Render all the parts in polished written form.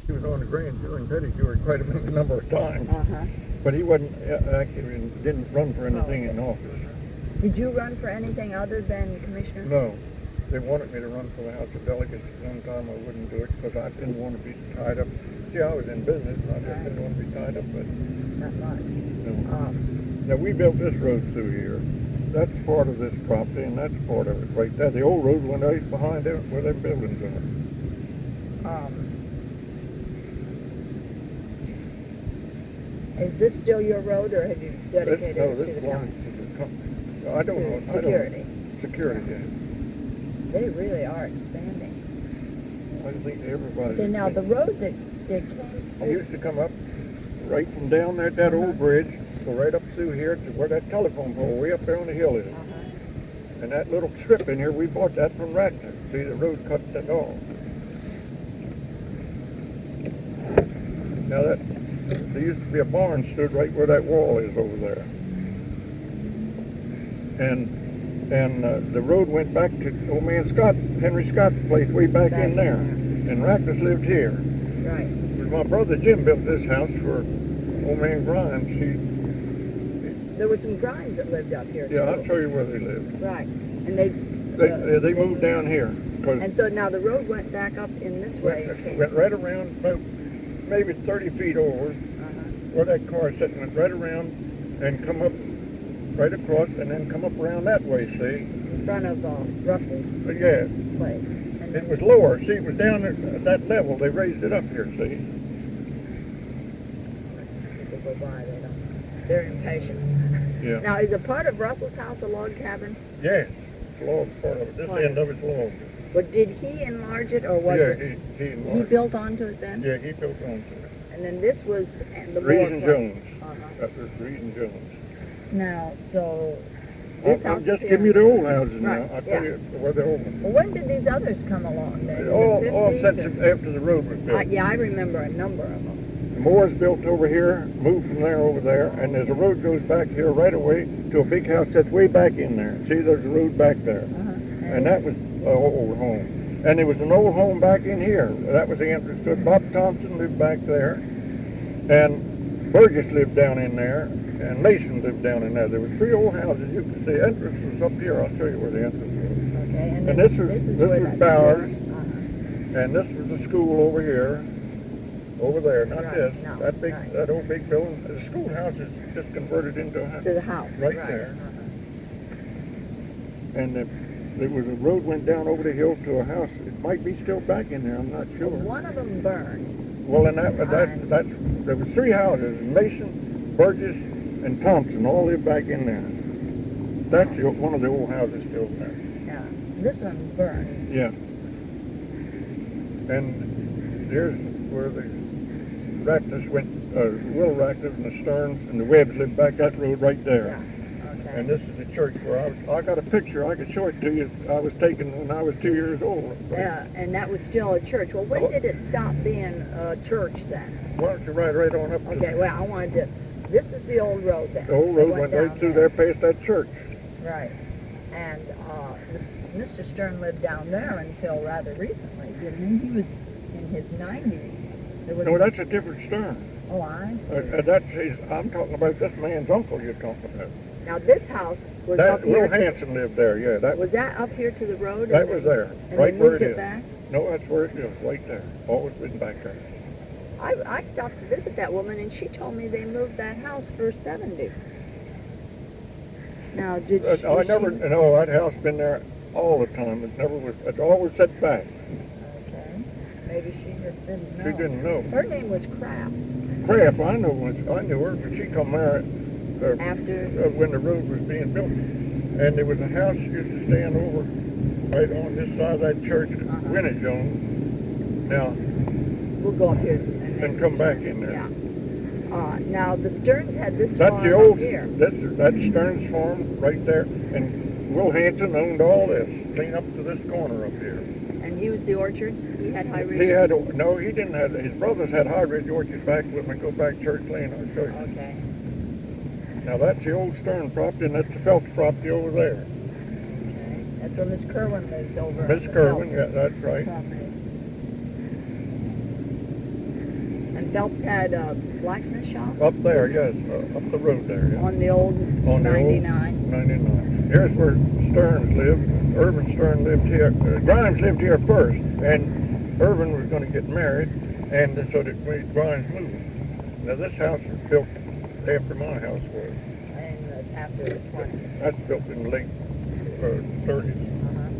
He was on the grand jury and pedicure quite a number of times. But he wasn't active and didn't run for anything in office. Did you run for anything other than commissioner? No. They wanted me to run for the House of Delegates. One time I wouldn't do it because I didn't want to be tied up. See, I was in business and I just didn't want to be tied up, but Not much. no. Now, we built this road through here. That's part of this property, and that's part of it right there. The old road went right behind there where them buildings are. Is this still your road, or have you dedicated it to this the belongs county? to the company. I don't know. Security. Security, yeah. They really are expanding. I think everybody. Okay, now the road that came. I used to come up right from down there at that old bridge, go right up through here to where that telephone pole way up there on the hill is. And that little strip in here, we bought that from Ratner. See, the road cut that off. Now there used to be a barn stood right where that wall is over there. And the road went back to old man Scott, Henry Scott's place way back in there. And Ratner's lived here. Right. My brother Jim built this house for old man Grimes. There were some Grimes that lived up here, Yeah, too. I'll show you where they lived. Right. And they moved down here. And so now the road went back up in this way. Went right around, about maybe 30 feet over, where that car is sitting, went right around and come up right across and then come up around that way, see? In front of Russell's Yeah. place. And It was lower. See, it was down at that level. They raised it up here, see? people go by, they're impatient. Yeah. Now, is a part of Russell's house a log cabin? Yes. It's log part of it. This end of it's log. But did he enlarge it, or was it? He enlarged. He built onto it then? Yeah, he built onto it. And then this was the Reed Moore and place. Jones. That was Reed and Jones. Now, so this house I'm just is giving you the old houses now. Right, I'll tell you where the old ones. Well, when did these others come along then? All In the since 50s, after the road was built. yeah, I remember a number of them. The Moore's built over here, moved from there over there, and there's a road goes back here right away to a big house that's way back in there. See, there's a road back there. And that was an old home. And there was an old home back in here. That was the entrance to it. Bob Thompson lived back there. And Burgess lived down in there. And Mason lived down in there. There were 3 old houses. You can see the entrance was up here. I'll show you where the entrance was. Okay, and And this was Bowers. And this was the school over here. Over there, not Right, this. no, That big, right. that old big building. The schoolhouse is just converted into a house. To the house. Right there. And there was a road went down over the hill to a house. It might be still back in there. I'm not sure. One of them burned. Well, and that's there was 3 houses: Mason, Burgess, and Thompson. All lived back in there. That's one of the old houses still there. Yeah. This one burned. Yeah. And here's where the Ratcliffs went. Will Ratcliffe and the Stearns and the Webbs lived back that road right there. Yeah. Okay. And this is the church where I got a picture. I could show it to you. I was taken when I was 2 years old. Yeah, and that was still a church. Well, when did it stop being a church then? Why don't you ride right on up to Okay, well, I wanted to. This is the old road then. the old road went right through there past that church. Right. And Mr. Stern lived down there until rather recently, didn't he? He was in his 90s. No, that's a different Stern. Oh, I'm talking about this man's uncle you're talking about. Now, this house was up Will here. Hanson lived there, yeah. Was that up here to the road? That was there, and right they where moved it is. Back? No, that's where it is, right there. Always been back there. I stopped to visit that woman, and she told me they moved that house for 70. Now, did she... No, that house been there all the time. It always set back. Okay. Maybe she just didn't know. She didn't know. Her name was Kraft. Kraft, I knew her, but she come there After? When the road was being built. And there was a house used to stand over right on this side of that church, Winnie Jones. Now, we'll go up here and come back in there. Yeah. Now, the Stearns had this That's farm the old, up here. that's Stearns farm right there. And Will Hanson owned all this, clean up to this corner up here. And he was the orchards? He had high ridge? No, he didn't have, his brothers had high ridge orchards back when we go back Church Lane, I'll show you. Okay. Now that's the old Stern property, and that's the Phelps property over there. Okay. That's where Miss Kerwin lives over. Miss Kerwin, yeah, that's right. Property. Phelps had a blacksmith shop? Up there, yes, up the road there. Yeah. On the old On the 99? old 99. Here's where Stearns lived. Irvin Stern lived here. Grimes lived here first, and Irvin was going to get married, and so that made Grimes move. Now this house was built after my house was. After the 20s. That's built in the late 30s.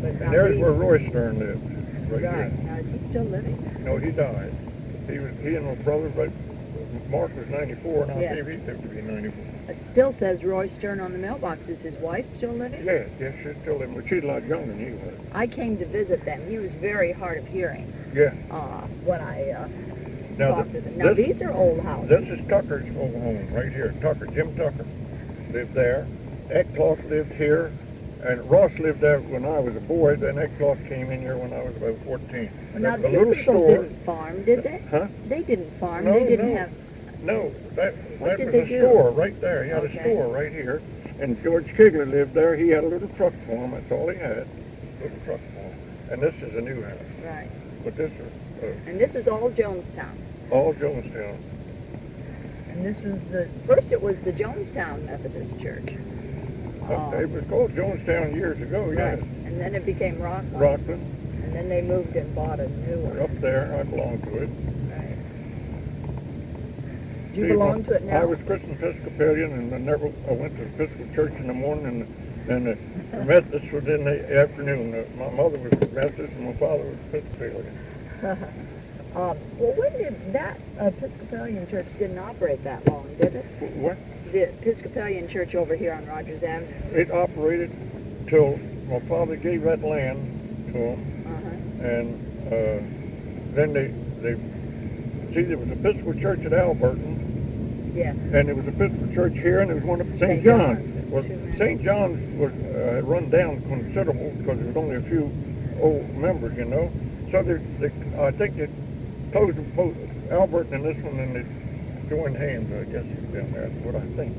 But And there's where Roy Stern lived, right Right. there. Now, is he still living? No, he died. He and my brother, but Mark was 94, and I Yeah. believe he lived to be 94. It still says Roy Stern on the mailbox. Is his wife still living? Yes, she's still living, but she's a lot younger than he was. I came to visit them. He was very hard of hearing Yeah. when I Now, talked to them. Now, these are old houses. This is Tucker's old home, right here. Jim Tucker lived there. Eckloff lived here, and Ross lived there when I was a boy. Then Eckloff came in here when I was about 14. Well, now, There's a these little people store. didn't farm, did they? Huh? They didn't farm. No, They didn't no. have... No, that What was did they a do? store right there. He had Okay. a store right here. And George Kigler lived there. He had a little truck farm. That's all he had, little truck farm. And this is a new house. Right. But this is And this was all Jonestown. all Jonestown. And this was first it was the Jonestown Methodist Church. It was called Jonestown years ago, yes. Right. And then it became Rockland. Rockland, And then they moved and bought a new one. up there. I belong to it. Right. Do you See, belong to it now? I was Christian Episcopalian, and I went to Episcopal church in the morning, and the Methodist was in the afternoon. My mother was Methodist, and my father was Episcopalian. Well, when did that Episcopalian church didn't operate that long, did it? What? The Episcopalian church over here on Rogers Avenue. It operated till my father gave that land to him, and then they see, there was an Episcopal church at Alberton, Yeah. and there was an Episcopal church here, and there was one at St. St. John's. John's. Well, Too many. St. John's was had run down considerable because there was only a few old members, you know. So I think they closed both Alberton and this one, and they joined hands, I guess, down there. That's what I think.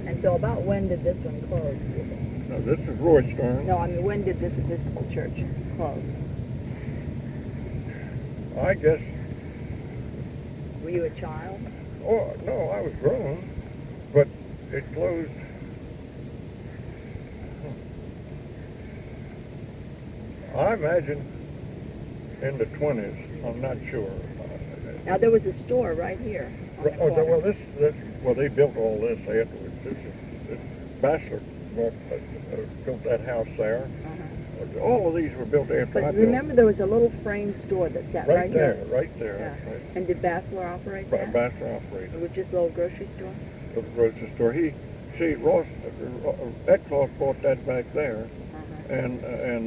And so about when did this one close, do you think? Now, this is Roy Stern. No, I mean, when did this Episcopal church close? I guess, Were you a child? oh, no, I was grown, but it closed. I imagine in the 20s. I'm not sure. Now, there was a store right here. On the corner. Well, they built all this afterwards. This Bachelor built that house there. All of these were built after I But built. remember, there was a little frame store that sat right there, here. right there. Yeah. That's right. And did Bachelor operate that? Bachelor operated It was just a little grocery store? the grocery store. Ross Eckloff bought that back there, and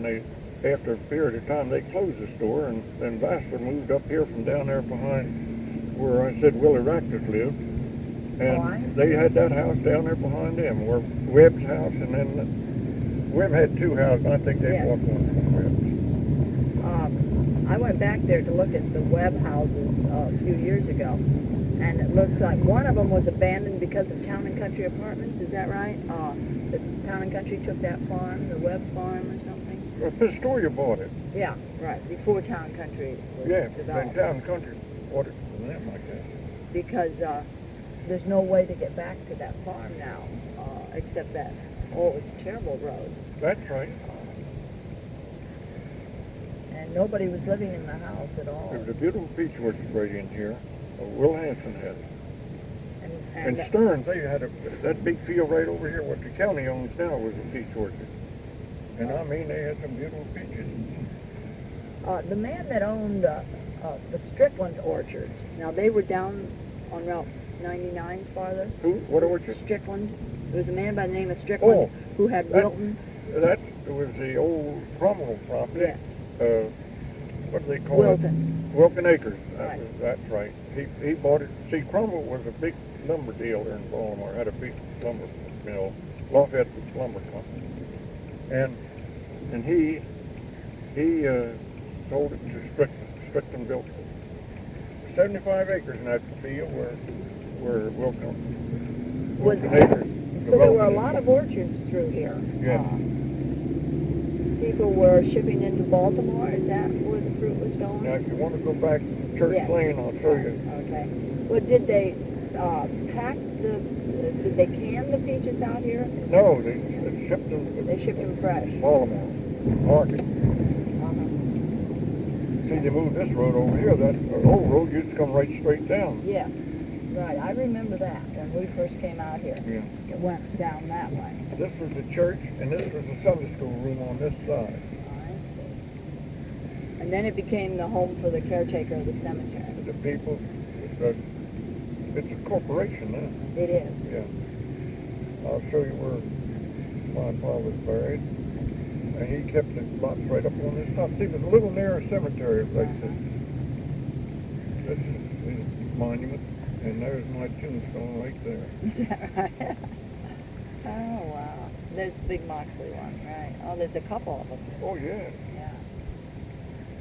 they, after a period of time, they closed the store, and then Bachelor moved up here from down there behind where I said Willie Rackus lived, and they had that house down there behind them, where Webb's house, and then Webb had two houses. I think they bought one from Webb's. I went back there to look at the Webb houses a few years ago, and it looks like one of them was abandoned because of Town and Country Apartments. Is that right? The Town and Country took that farm, the Webb farm or something? Well, Pistoria bought it. Yeah, right, before Town and Country was Yeah, then developed. Town and Country bought it from them, I guess. Because there's no way to get back to that farm now, except that, it's a terrible road. That's right. And nobody was living in the house at all. There was a beautiful peach orchard right in here. Will Hanson had it. And that- Stearns, they had that big field right over here, what the county owns now, was a peach orchard. And I mean, they had some beautiful peaches. The man that owned the Strickland Orchards, now they were down on Route 99 farther. Who? What orchard? Strickland. There was a man by the name of Strickland who had Wilton. That was the old Cromwell property. Yeah. What do they call Wilton. it? Wilton Acres. Right. That's right. He bought it. See, Cromwell was a big lumber dealer in Baltimore. Had a big lumber mill, Lafayette Lumber Company, and he sold it to Strickland. Strickland built 75 acres in that field where Wilton Acres. So there were a lot of orchards through here. Yeah. People were shipping into Baltimore. Is that where the fruit was going? Now, if you want to go back Church Yes. Lane, I'll show you. Okay. Well, did they did they can the peaches out here? No, they shipped them to They shipped them fresh. Baltimore Market. Uh-huh. See, they moved this road over here. That old road used to come right straight down. Yes. Right. I remember that when we first came out here. Yeah. It went down that way. This was the church, and this was the Sunday school room on this side. I see. And then it became the home for the caretaker of the cemetery. The people, it's a corporation now. It is. Yeah. I'll show you where my father's buried. And he kept the lots right up on this top. See, there's a little narrow cemetery right there. This is the monument, and there's my tombstone right there. Is that right? Oh, wow. There's the big Moxley one, right? Oh, there's a couple of them. Oh, yeah. Yeah.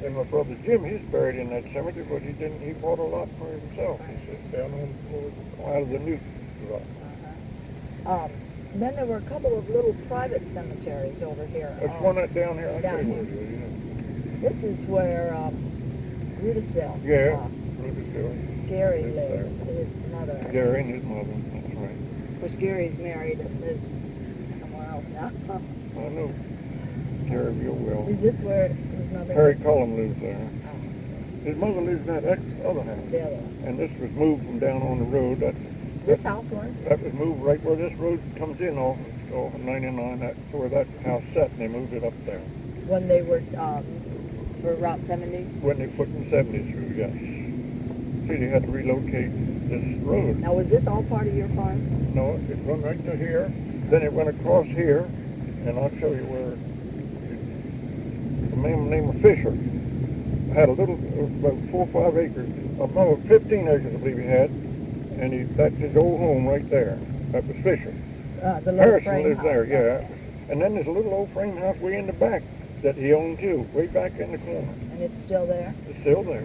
And my brother Jim, he's buried in that cemetery, but he bought a lot for himself. He said, down on out of the new lot. Uh-huh. Then there were a couple of little private cemeteries over here. There's one down here. I'll down tell you here. where it is, This is where Rudisill, yeah. Rudisill. Gary Lives lived, his mother. Gary and his mother, that's right. Of course, Gary's married and lives somewhere else now. I know Gary real well. Is this where his mother Harry lived? Cullum lives there. His mother lives in that other house. The other one. And this was moved from down on the road. This house was? That was moved right where this road comes in off 99. That's where that house set, and they moved it up there. When they were for Route 70? When they put in 70 through, yes. See, they had to relocate this road. Now, was this all part of your farm? No, it went right to here. Then it went across here, and I'll show you where a man named Fisher had a little, about 4 or 5 acres, no, 15 acres I believe he had, and that's his old home right there. That was Fisher. The little Harrison frame lives house there, back yeah. And then there's a little old frame house way in the back that he owned too, way back in the corner. And it's still there? It's still there.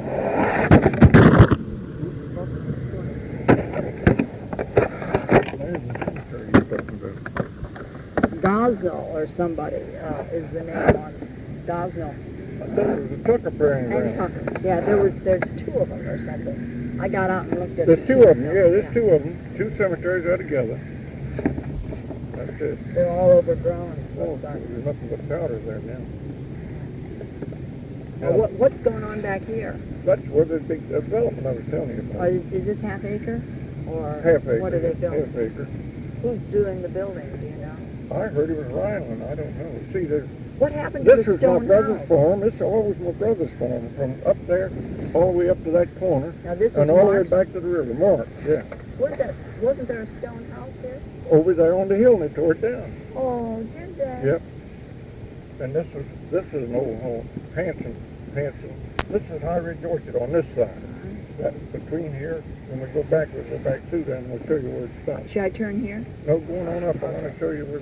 There's the cemetery you're talking about. Gosnell or somebody is the name on Gosnell. There's a Tucker burying And ground. Tucker. Yeah, there's 2 of them or something. I got out and looked at There's the 2 of them, tombstones, yeah, there's 2 of them. 2 cemeteries are together. That's it. They're all overgrown. Oh, there's nothing but powder there now. Now, what's going on back here? That's where the big development I was telling you about. Is this half acre? Or Half acre. what are they building? Half acre. Who's doing the building, do you know? I heard it was Ryland. I don't know. See, there's What happened to this the was my stone brother's house? farm. This always my brother's farm. From up there, all the way up to that corner, Now this was and all the way Mark's? back to the river. Mark, yeah. Wasn't there a stone house here? Over there on the hill, and they tore it down. Oh, did they? Yep. And this is an old home. Hanson. This is High Ridge Orchard on this side. That between here, when we go back, we'll go back through there, and we'll show you where it stops. Should I turn here? No, going on up, I want to show you where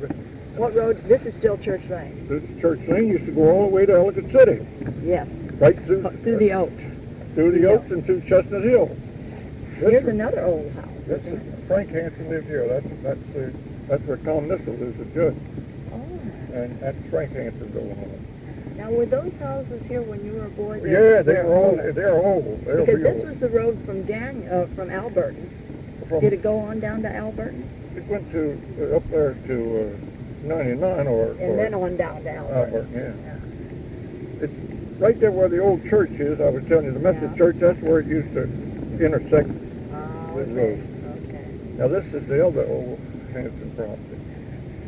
What road? This is still Church Lane. this Church Lane used to go all the way to Ellicott City. Yes. Right through Through the Oaks. through the Oaks and through Chestnut Hill. Here's another old house. This is Frank Hanson lived here. That's where Tom Nissel lives, the judge, Oh. and that's Frank Hanson's old home. Now, were those houses here when you were a boy? Yeah, they're old. They're old. They're Because real this was the road from from Alberton. old. Did it go on down to Alberton? It went to up there to 99 or And then on down to Alberton. Alberton, yeah. It's right there where the old church is. I was telling you, the Methodist Yeah. church. That's where it used to intersect. Oh, The okay. road. Okay. Now this is the other old Hanson property.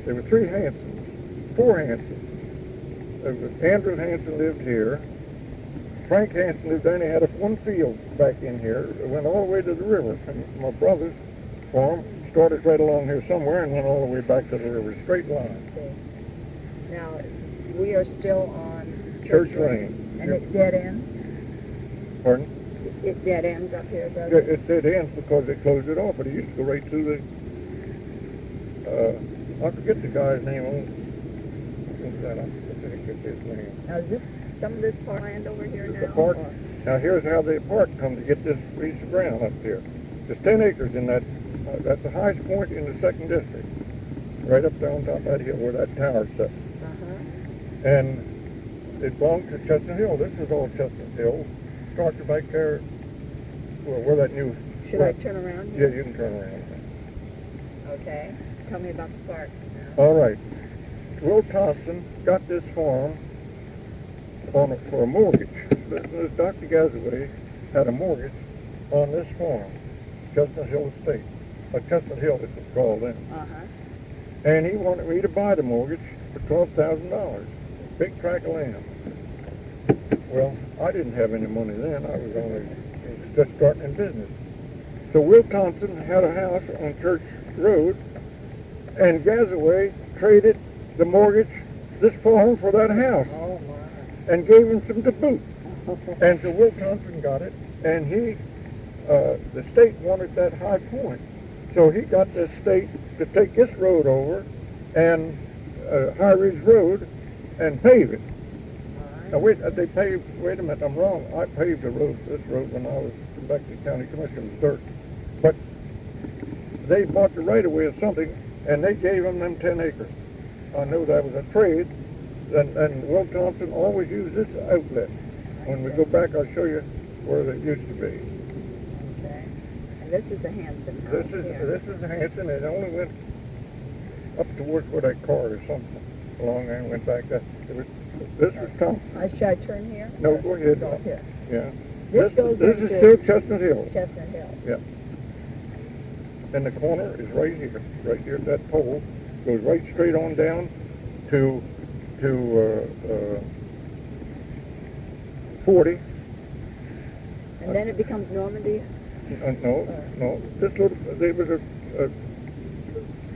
There were 3 Hansons, 4 Hansons. There was Andrew Hanson lived here. Frank Hanson lived there, and he had one field back in here. It went all the way to the river. And my brother's farm started right along here somewhere and went all the way back to the river, straight line. Okay. Now, we are still on Church Lane. And it dead ends? Pardon? It dead ends up here, does Yeah, it? it did ends because they closed it off, but it used to go right through the, I forget the guy's name. I think it's his name. Now, is this some of this parkland over here now? The park. or- Now here's how the park come to get this piece of ground up here. There's 10 acres in that. That's the highest point in the 2nd district. Right up there on top of that hill where that tower sits. Uh-huh. And it belonged to Chestnut Hill. This is all Chestnut Hill. Started back there where that new... Should I turn around Yeah, here? you can turn around. Okay. Tell me about the park. All right. Will Thompson got this farm for a mortgage. Dr. Gazaway had a mortgage on this farm, Chestnut Hill Estate. Chestnut Hill, it's called then. Uh-huh. And he wanted me to buy the mortgage for $12,000. Big tract of land. Well, I didn't have any money then. I was only just starting in business. So Will Thompson had a house on Church Road, and Gazaway traded the mortgage, this farm, for that house, Oh, my. and gave him some to boot. And so Will Thompson got it, and the state wanted that High Point. So he got the state to take this road over, and High Ridge Road, and pave it. Now wait a minute, I'm wrong. I paved this road when I was back to the county commission with dirt. But they bought the right of way of something, and they gave them 10 acres. I know that was a trade, and Will Thompson always used this outlet. When we go back, I'll show you where it used to be. Okay. And this is a Hanson house here. This is Hanson. It only went up towards where that car is something along there and went back there. This was Thompson. Should I turn here? No, go ahead. Go here. Yeah. This goes This into is still Chestnut Hill. Chestnut Hill. Yeah. And the corner is right here. Right here at that pole. Goes right straight on down to 40. And then it becomes Normandy? No. There was a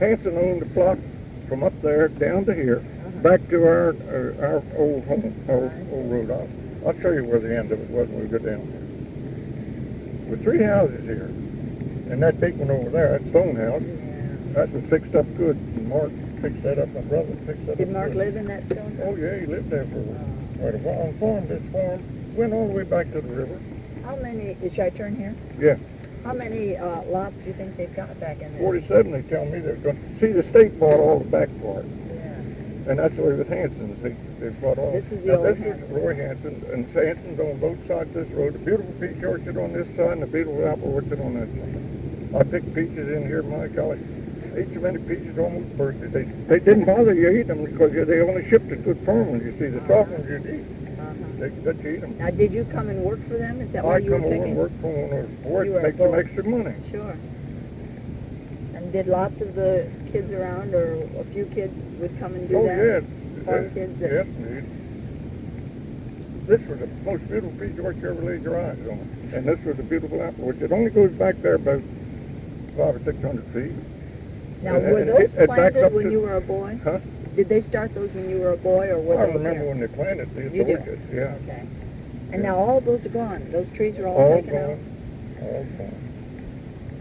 Hanson owned the plot from up there down to here, back to our old home, old road. I'll show you where the end of it was when we go down there. With 3 houses here, and that big one over there, that stone house, that was fixed up good. And Mark fixed that up. My brother fixed that up. Did Mark good. live in that stone house? Oh yeah, he lived there for quite a while. This farm went all the way back to the river. How many, should I turn here? Yeah. How many lots do you think they've got back in there? 47, they tell me they're going to. See, the state bought all the back part. Yeah. And that's the way with Hanson's. They bought all. This is the old This Hanson. is Roy Hanson, and Hanson's on both sides of this road. A beautiful peach orchard on this side and a beautiful apple orchard on that side. I picked peaches in here, my golly. Ate so many peaches almost bursted. They didn't bother you eating them because they only shipped the good firm ones. You see, the soft ones you'd eat. They let you eat them. Now, did you come and work for them? Is that why you were I come over picking? and work for one of those boards You to were a make some boy. extra money. Sure. And did lots of the kids around, or a few kids would come and do Oh, that? yeah. Farm kids that... Yes, indeed. This was the most beautiful peach orchard you ever laid your eyes on. And this was a beautiful apple orchard. It only goes back there about 500 or 600 feet. Now, And were those it backs planted up when to- you were a boy? Huh? Did they start those when you were a boy, or were I those remember here? when they planted these You do? orchards, yeah. Okay. And now all those are gone? Those trees are all All taken out? gone. All gone.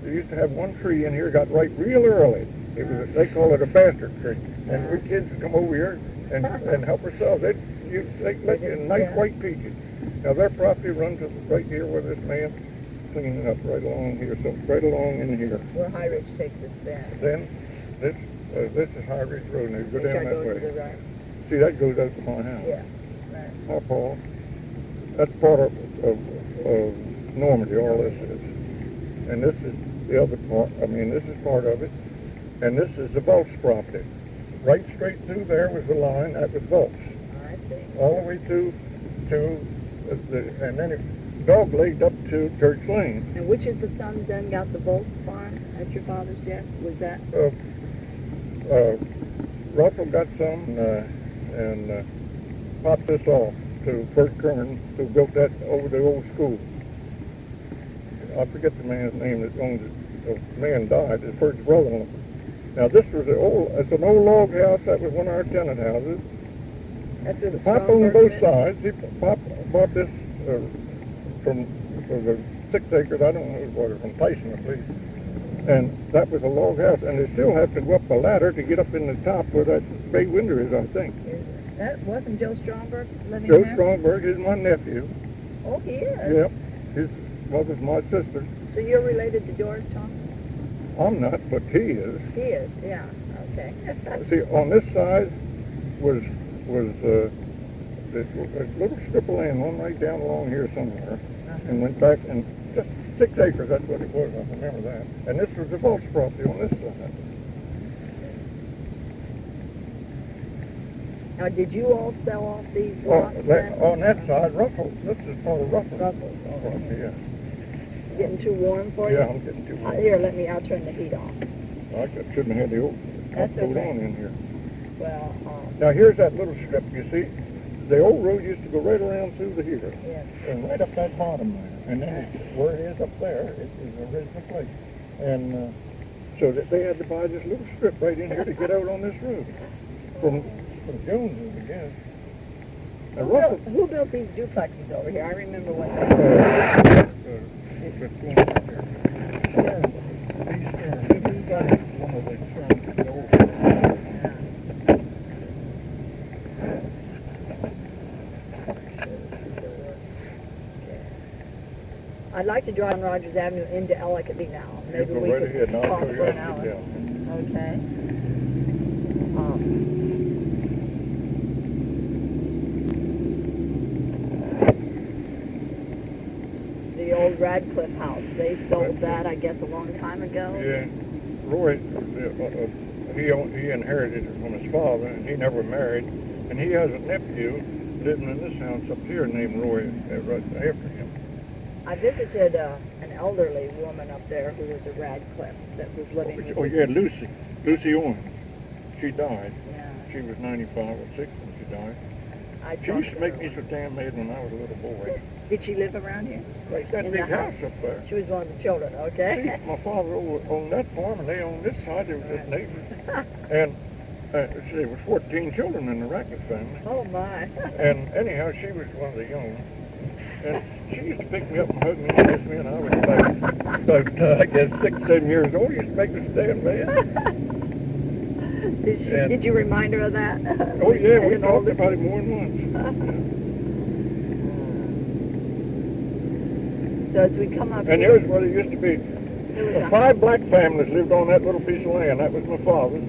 They used to have one tree in here, got ripe real early. It was they call it a bastard tree. And we kids would come over here and help ourselves. They let you nice Yeah. white peaches. Now their property runs right here where this man's cleaning up right along here, so right along in here. Where High Ridge takes us back. Then this is High Ridge Road, and you go Which down I that go way. to the right. See, that goes out to my house. Yeah, right. Hi, Paul. That's part of Normandy, all this is. And this is the other part, this is part of it. And this is the Volks property. Right straight through there was the line, that was Volks. I see. All the way to and then it dog-legged up to Church Lane. And which of the sons then got the Volks farm at your father's death? Was that? Russell got some and popped this off to Bert Kern, who built that over the old school. I forget the man's name that owns it. The man died, his first brother-in-law. Now this was it's an old log house. That was one of our tenant houses. That's where the Pop owned both Strombergs sides. He bought this for the 6 acres. I don't know who bought it, from Tyson, I believe. And that was a log house, and they still have to go up a ladder to get up in the top where that bay window is, I think. That wasn't Joe Stromberg living Joe there? Stromberg is my nephew. Oh, he is? Yep. His mother's my sister. So you're related to Doris Thompson? I'm not, but he is. He is, yeah. Okay. See, on this side was this little strip of land, one right down along here somewhere, and went back and just 6 acres, that's what it was, I remember that. And this was the Volk's property on this side. Now, did you all sell off these lots then? On that side, Russell, this is part of Russell's. Russell's, property, okay. yeah. It's getting too warm for you? Yeah, I'm getting too warm. Here, I'll turn the heat off. I shouldn't have had the old That's coat okay. on in here. Well, Now here's that little strip, you see? The old road used to go right around through the here. yes. And right up that bottom there. And then where it is up there, it is the original place. And so that they had to buy this little strip right in here to get out on this road. From Jones's, I guess. And Russell, Who built these duplexes over here? I remember when what's that going on there? These one of the Stearns, the old I'd like to drive on Rogers Avenue into Ellicott now. Maybe go we right could ahead, and I'll talk show you for how an to hour. get down. Okay. The old Radcliffe house, they sold that, I guess, a long time ago. Yeah, Roy, he inherited it from his father, and he never married. And he has a nephew living in this house up here named Roy, right after him. I visited an elderly woman up there who was a Radcliffe that was living with Oh, his- yeah, Lucy Owens. She died. Yeah. She was 95 or 6 when she died. I She talked used to make her. me so damn mad when I was a little boy. Did she live around here? Like that In big the house house? up there. She was one of the children, See, okay? my father owned that farm, and they owned this side. They were just neighbors. And there was 14 children in the Radcliffe family. Oh, my. And anyhow, she was one of the young. And she used to pick me up and hug me and kiss me, and I was about I guess, 6, 7 years old. She used to make me stand mad. Did you remind her of that? Oh, yeah, we An talked older- about it more than once. So as we come up And here, here's what it used to be. there was a 5 black families lived on that little piece of land. That was my father's.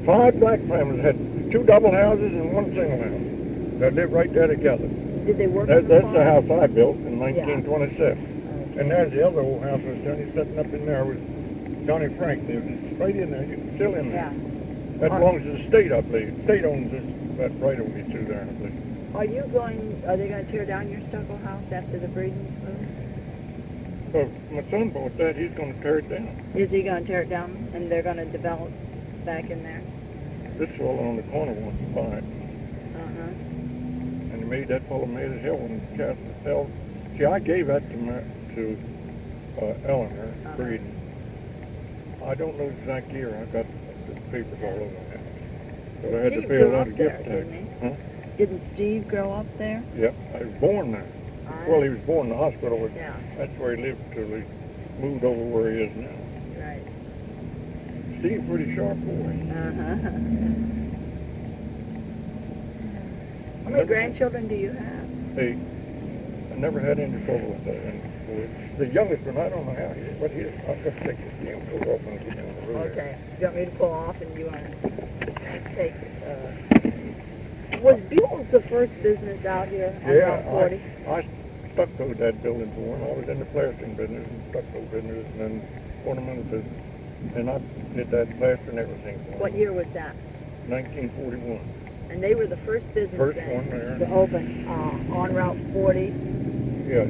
5 black families had 2 double houses and 1 single house. They lived right there together. Did they work on the That's the farm? house I built in 1927. And there's the other old house was Johnny sitting up in there with Johnny Frank lived. It's right in there, still in there. Yeah. That belongs to the state, I believe. The state owns this, that right over through there, I believe. Are they going to tear down your stucco house after the breeding move? So my son bought that, he's going to tear it down. Is he going to tear it down and they're going to develop back in there? This fellow on the corner wants to buy it. Uh-huh. And that fellow made it hell when cast it hell. See, I gave that to Eleanor breeding. I don't know the exact year. I got the papers all over that. But I had to Steve pay a grew lot up of there, gift tax. didn't he? Huh? Didn't Steve grow up there? Yep, I was born there. Well, he was born in the hospital. But Yeah. That's where he lived till he moved over where he is now. Right. Steve's a pretty sharp boy. Uh-huh. How many grandchildren do you have? Hey, I never had any trouble with that. And the youngest one, I don't know how he is, but I'll just take this damn coat off and get down the road. Okay. You want me to pull off and you want to take was Buell's the first business out here on Route 40? I stuccoed that building for him. I was in the plastering business and stucco business and then ornamental business. And I did that plaster and everything for him. What year was that? 1941. And they were the first business First then one there. to open on Route 40? Yeah.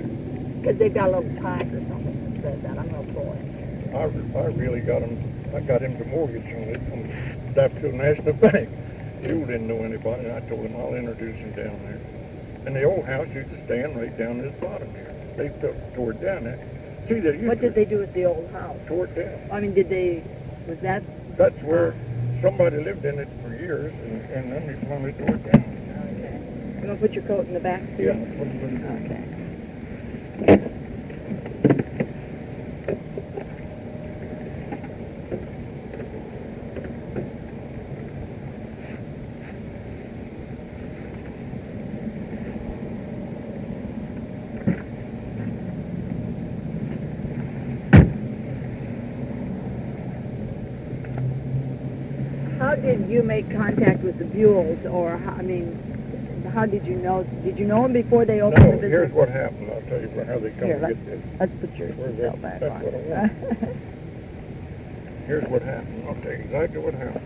Because they've got a little plaque or something that says that. I'm going to pull it. I really got him. I got him the mortgage on it from Dapsville National Bank. You didn't know anybody, and I told him I'll introduce him down there. And the old house used to stand right down this bottom here. They tore it down there. See, they used What did they do with the old house? tore it down. I mean, was that? That's where somebody lived in it for years, and then they finally tore it down. Okay. You want to put your coat in the back seat? Yeah, that's what it was. Okay. How did you make contact with the Buells, or how did you know? Did you know him before they opened the No, business? here's what happened. I'll tell you how they come Here, to get this. let's put your Where's seatbelt that? back That's on. what I want. Here's what happened. I'll tell you exactly what happened.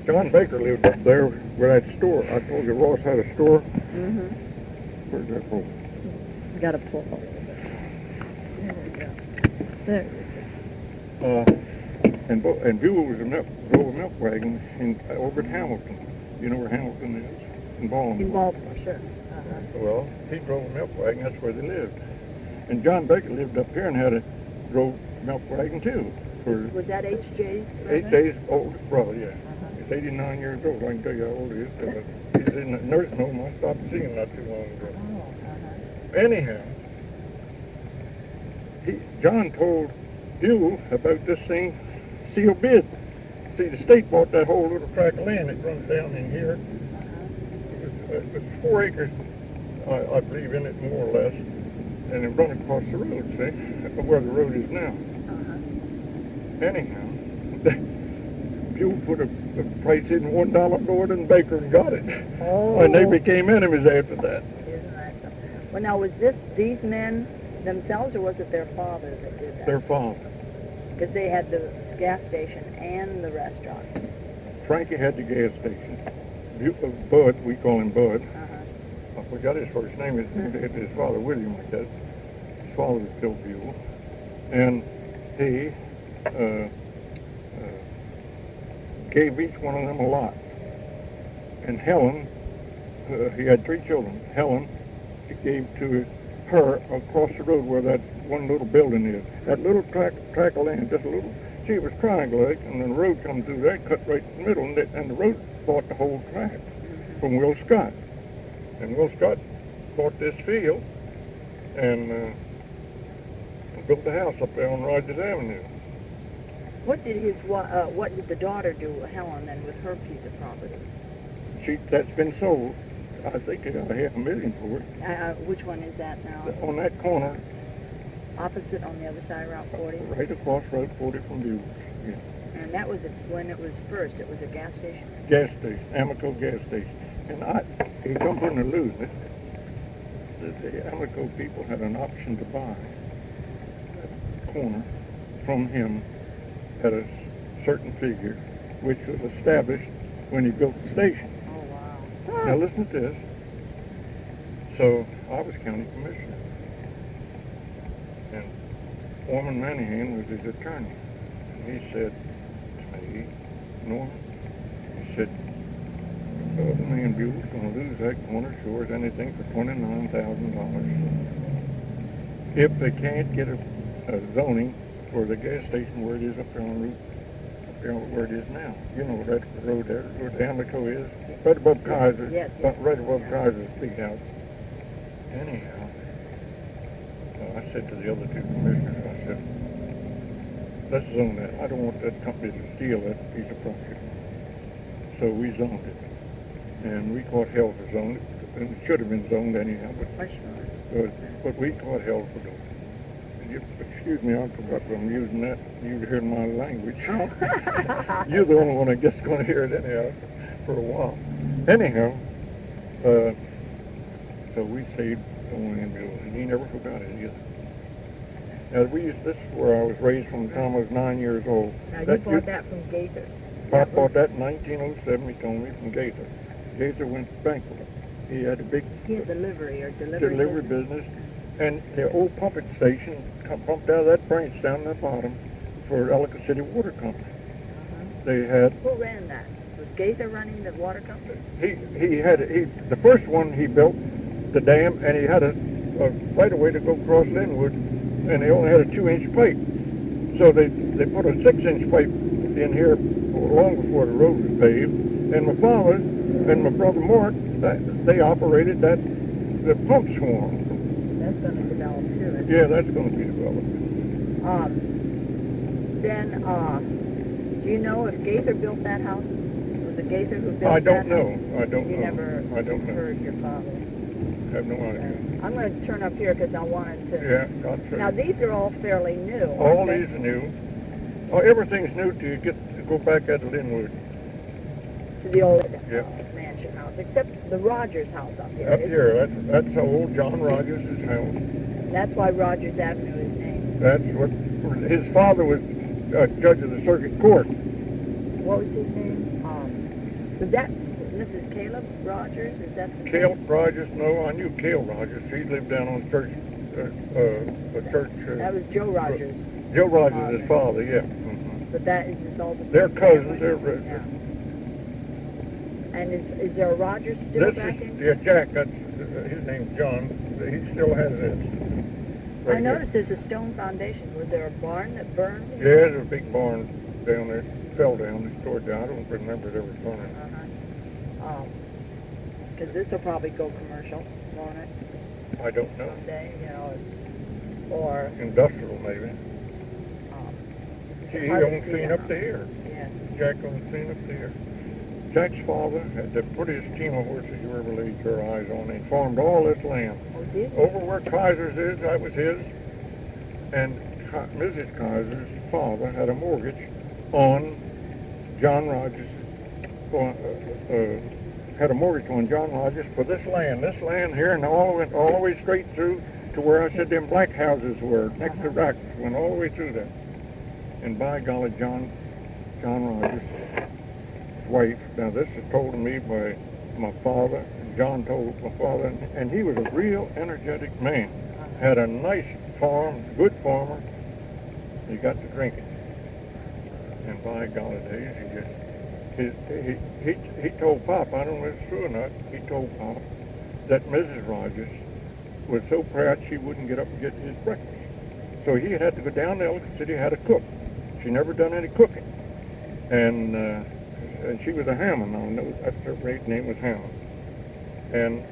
John Baker lived up there where that store. I told you Ross had a store. Mm-hmm. Where's that hole? You got to pull. There. And Buell was drove a milk wagon over at Hamilton. You know where Hamilton is? In Baltimore. In Baltimore, sure. Well, he drove a milk wagon. That's where they lived. And John Baker lived up here and drove a milk wagon too. Was that H.J.'s brother? 8 days old brother, yeah. He's 89 years old. I can tell you how old he is. He's in the nursing home. I stopped seeing him not too long ago. Anyhow, John told Buell about this thing, sealed bid. See, the state bought that whole little tract of land that runs down in here. It was 4 acres, I believe, in it, more or less. And it run across the road, see, where the road is now. Anyhow, Buell put a price in $1 more than Baker and got it. Oh. And they became enemies after that. Isn't that something? Well, now, was these men themselves, or was it their father that did that? Their father. Because they had the gas station and the restaurant. Frankie had the gas station. Bud, we call him Bud. I forgot his first name. His father, William, I guess. His father was Bill Buell. And he gave each one of them a lot. And Helen, he had 3 children. Helen, he gave to her across the road where that one little building is. That little tract of land, just a little, she was triangle-like, and then the road come through there, cut right in the middle, and the road bought the whole tract from Will Scott. And Will Scott bought this field and built a house up there on Rogers Avenue. What did the daughter do, Helen, then, with her piece of property? That's been sold. I think they got $500,000 for it. Which one is that now? On that corner. Opposite on the other side of Route 40? Right across Route 40 from Buell. Yeah. And that was when it was first. It was a gas station? Gas station, Amoco gas station. And he come from the lose it. The Amoco people had an option to buy that corner from him at a certain figure, which was established when he built the station. Oh, wow. Now listen to this. So I was county commissioner, and Foreman Manahan was his attorney. And he said to me, Norman, he said, the man Buell's going to lose that corner sure as anything for $29,000. If they can't get a zoning for the gas station where it is up there on route, up there where it is now. You know that road there, where the Amoco is, right above Kaiser, right above Kaiser's big house. Anyhow, I said to the other 2 commissioners, I said, let's zone that. I don't want that company to steal that piece of property. So we zoned it. And we caught hell for zoning it. And it should have been zoned anyhow, but we caught hell for doing it. Excuse me, I forgot I'm using that. You heard my language. You're the only one I guess going to hear it anyhow for a while. Anyhow, so we saved going in Buell, and he never forgot it either. Now this is where I was raised from the time I was 9 years old. Now you bought that from Gaithers. I bought that in 1907. He told me from Gaither. Gaither went bankrupt. He had a big delivery business. And the old pumping station pumped out of that branch down in the bottom for Ellicott City Water Company. They had... Who ran that? Was Gaither running the water company? The first one he built, the dam, and he had a right-of-way to go across Linwood, and they only had a 2-inch pipe. So they put a 6-inch pipe in here long before the road was paved. And my father and my brother Mark, they operated the pump swarm. That's going to develop too, isn't it? Yeah, that's going to be developed. Do you know if Gaither built that house? Was it Gaither who built that? I don't know. You never heard your father? I have no idea. I'm going to turn up here because I wanted to... Yeah, gotcha. Now, these are all fairly new. All these are new. Oh, everything's new till you go back out to Linwood. to the old Yep. mansion house, except the Rogers house up here. Up isn't here, it? that's old John Rogers' house. That's why Rogers Avenue is named. That's what, his father was judge of the circuit court. What was his name? Was that Mrs. Caleb Rogers? Is that the Cale Rogers, no, I knew Cale Rogers. He lived down on Church, That was Joe Rogers. Joe Rogers' his father, yeah. Mm-hmm. But that is all the same. They're cousins, family? they're And is there a Rogers still this back is, in? yeah, Jack, that's, his name's John. He still has this. I noticed there's a stone foundation. Was there a barn that burned? Yeah, there's a big barn down there. Fell down, it's tore down. I don't remember it ever burning. Because this will probably go commercial, won't it? I don't know. Someday, or Industrial, maybe. He hard to owns see clean now. up to here. Yeah. Jack owns clean up to here. Jack's father had the prettiest team of horses you ever laid your eyes on. He farmed all this land. Oh, did he? Over where Kaiser's is, that was his. And Mrs. Kaiser's father had a mortgage on John Rogers, had a mortgage on John Rogers for this land here, and all went all the way straight through to where I said them black houses were, next to Rock, went all the way through there. And by golly, John Rogers, his wife, now this is told to me by my father, and John told my father, and he was a real energetic man. Had a nice farm, good farmer. He got to drinking. And by golly days, he told Pop, I don't know if it's true or not, he told Pop that Mrs. Rogers was so proud she wouldn't get up and get his breakfast. So he had to go down to Ellicott City, had to cook. She never done any cooking. And she was a Hammond. I know that's her maiden name was Hammond. And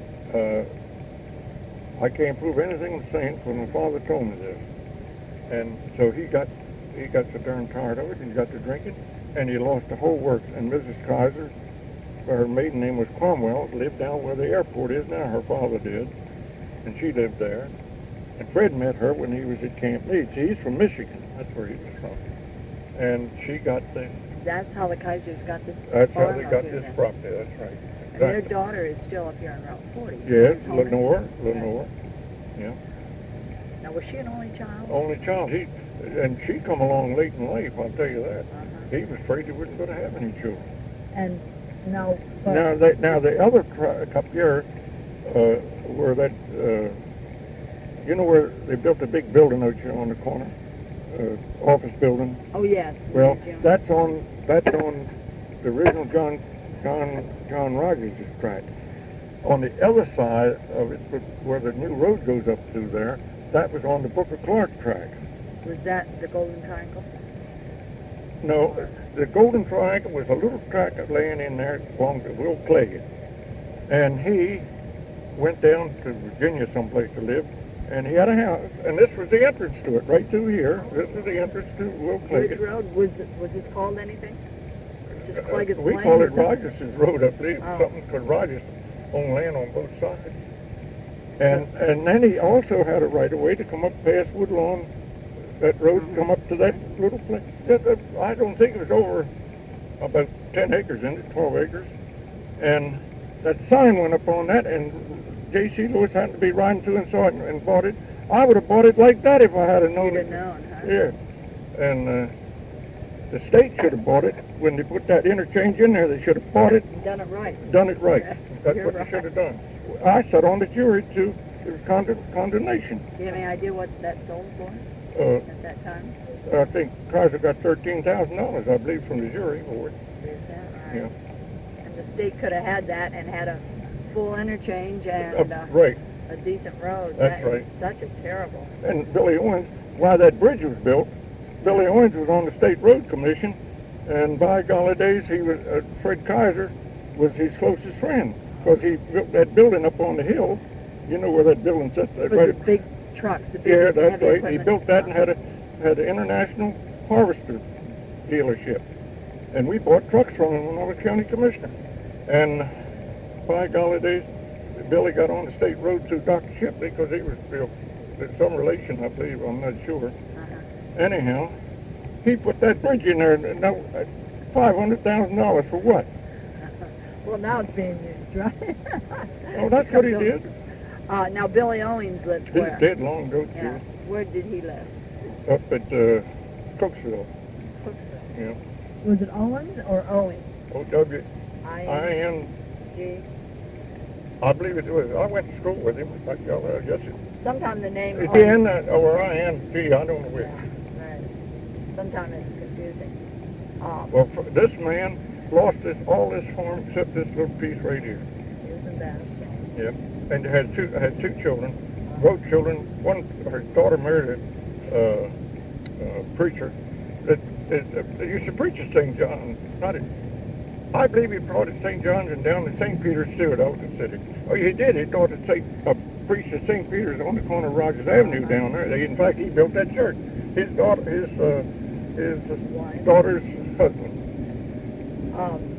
I can't prove anything I'm saying, because my father told me this. And so he got so darn tired of it, and he got to drinking, and he lost the whole works. And Mrs. Kaiser, her maiden name was Cromwell, lived down where the airport is now. Her father did, and she lived there. And Fred met her when he was at Camp Meade. See, he's from Michigan. That's where he was from. And she got the... That's how the Kaisers got this That's how farm they up got here this then. property. That's right. And their Exactly. daughter is still up here on Route 40. Yes, Mrs. Holmes. Lenore. Yeah. Now, was she an only child? Only child. And she come along late in life, I'll tell you that. He was afraid he wasn't going to have any children. And now, but Now the other couple here, where that, you know where they built a big building out here on the corner, office building. oh yes. Well, Jim. that's on the original John Rogers' tract. On the other side of it, where the new road goes up through there, that was on the Booker Clark tract. Was that the Golden Triangle? No, the Golden Triangle was a little tract laying in there along to Will Clay. And he went down to Virginia someplace to live, and he had a house, and this was the entrance to it, right through here. This is the entrance to Will Clay. Ridge Road? Was this called anything? Just Cleggett's We Lane call or it something? Rogers' Road up there, Oh. something because Rogers owned land on both sides. And then he also had a right of way to come up past Woodlawn, that road, come up to that little place. I don't think it was over about 10 acres in it, 12 acres. And that sign went up on that, and J.C. Lewis happened to be riding through and saw it and bought it. I would have bought it like that if I had known You'd it. have known, huh? Yeah. And the state should have bought it. When they put that interchange in there, they should have bought it, Done it right. done it right. That's You're what right. they should have done. I sat on the jury too. It was condemnation. Do you have any idea what that sold for at that time? I think Kaiser got $13,000, I believe, from the jury board. Is that right? Yeah. And the state could have had that and had a full interchange and Right. a decent road. That's That is right. such a terrible. And Billy Owens, why that bridge was built, Billy Owens was on the State Road Commission, and by golly days, he was Fred Kaiser was his closest friend, because he built that building up on the hill. You know where that building sits? With the big trucks, the big Yeah, that's heavy right. equipment. He built that and had an international harvester dealership. And we bought trucks from him when I was county commissioner. And by golly days, Billy got on the state road through Dr. Shipley because he was some relation, I believe. I'm not sure. Anyhow, he put that bridge in there. Now, $500,000 for what? Well, now it's being used, right? Oh, that's what he did. Now, Billy Owens lived He's where? dead long ago, too. Yeah. Where did he live? Up at Cooksville. Cooksville. Yeah. Was it Owens or Owens? O-W-I-N. G. I believe it was. I went to school with him. I guess it. Sometimes the name It's Owens. N or I-N-G. I don't know which. Yeah, right. Sometimes it's confusing. Well, this man lost all this farm except this little piece right here. Isn't that a shame? Yep. And had two children, both children. One, her daughter married a preacher that used to preach at St. John's. I believe he brought at St. John's and down to St. Peter's too at Elton City. Oh, he did. He taught at preached at St. Peter's on the corner of Rogers Avenue down there. In fact, he built that church. His daughter's husband.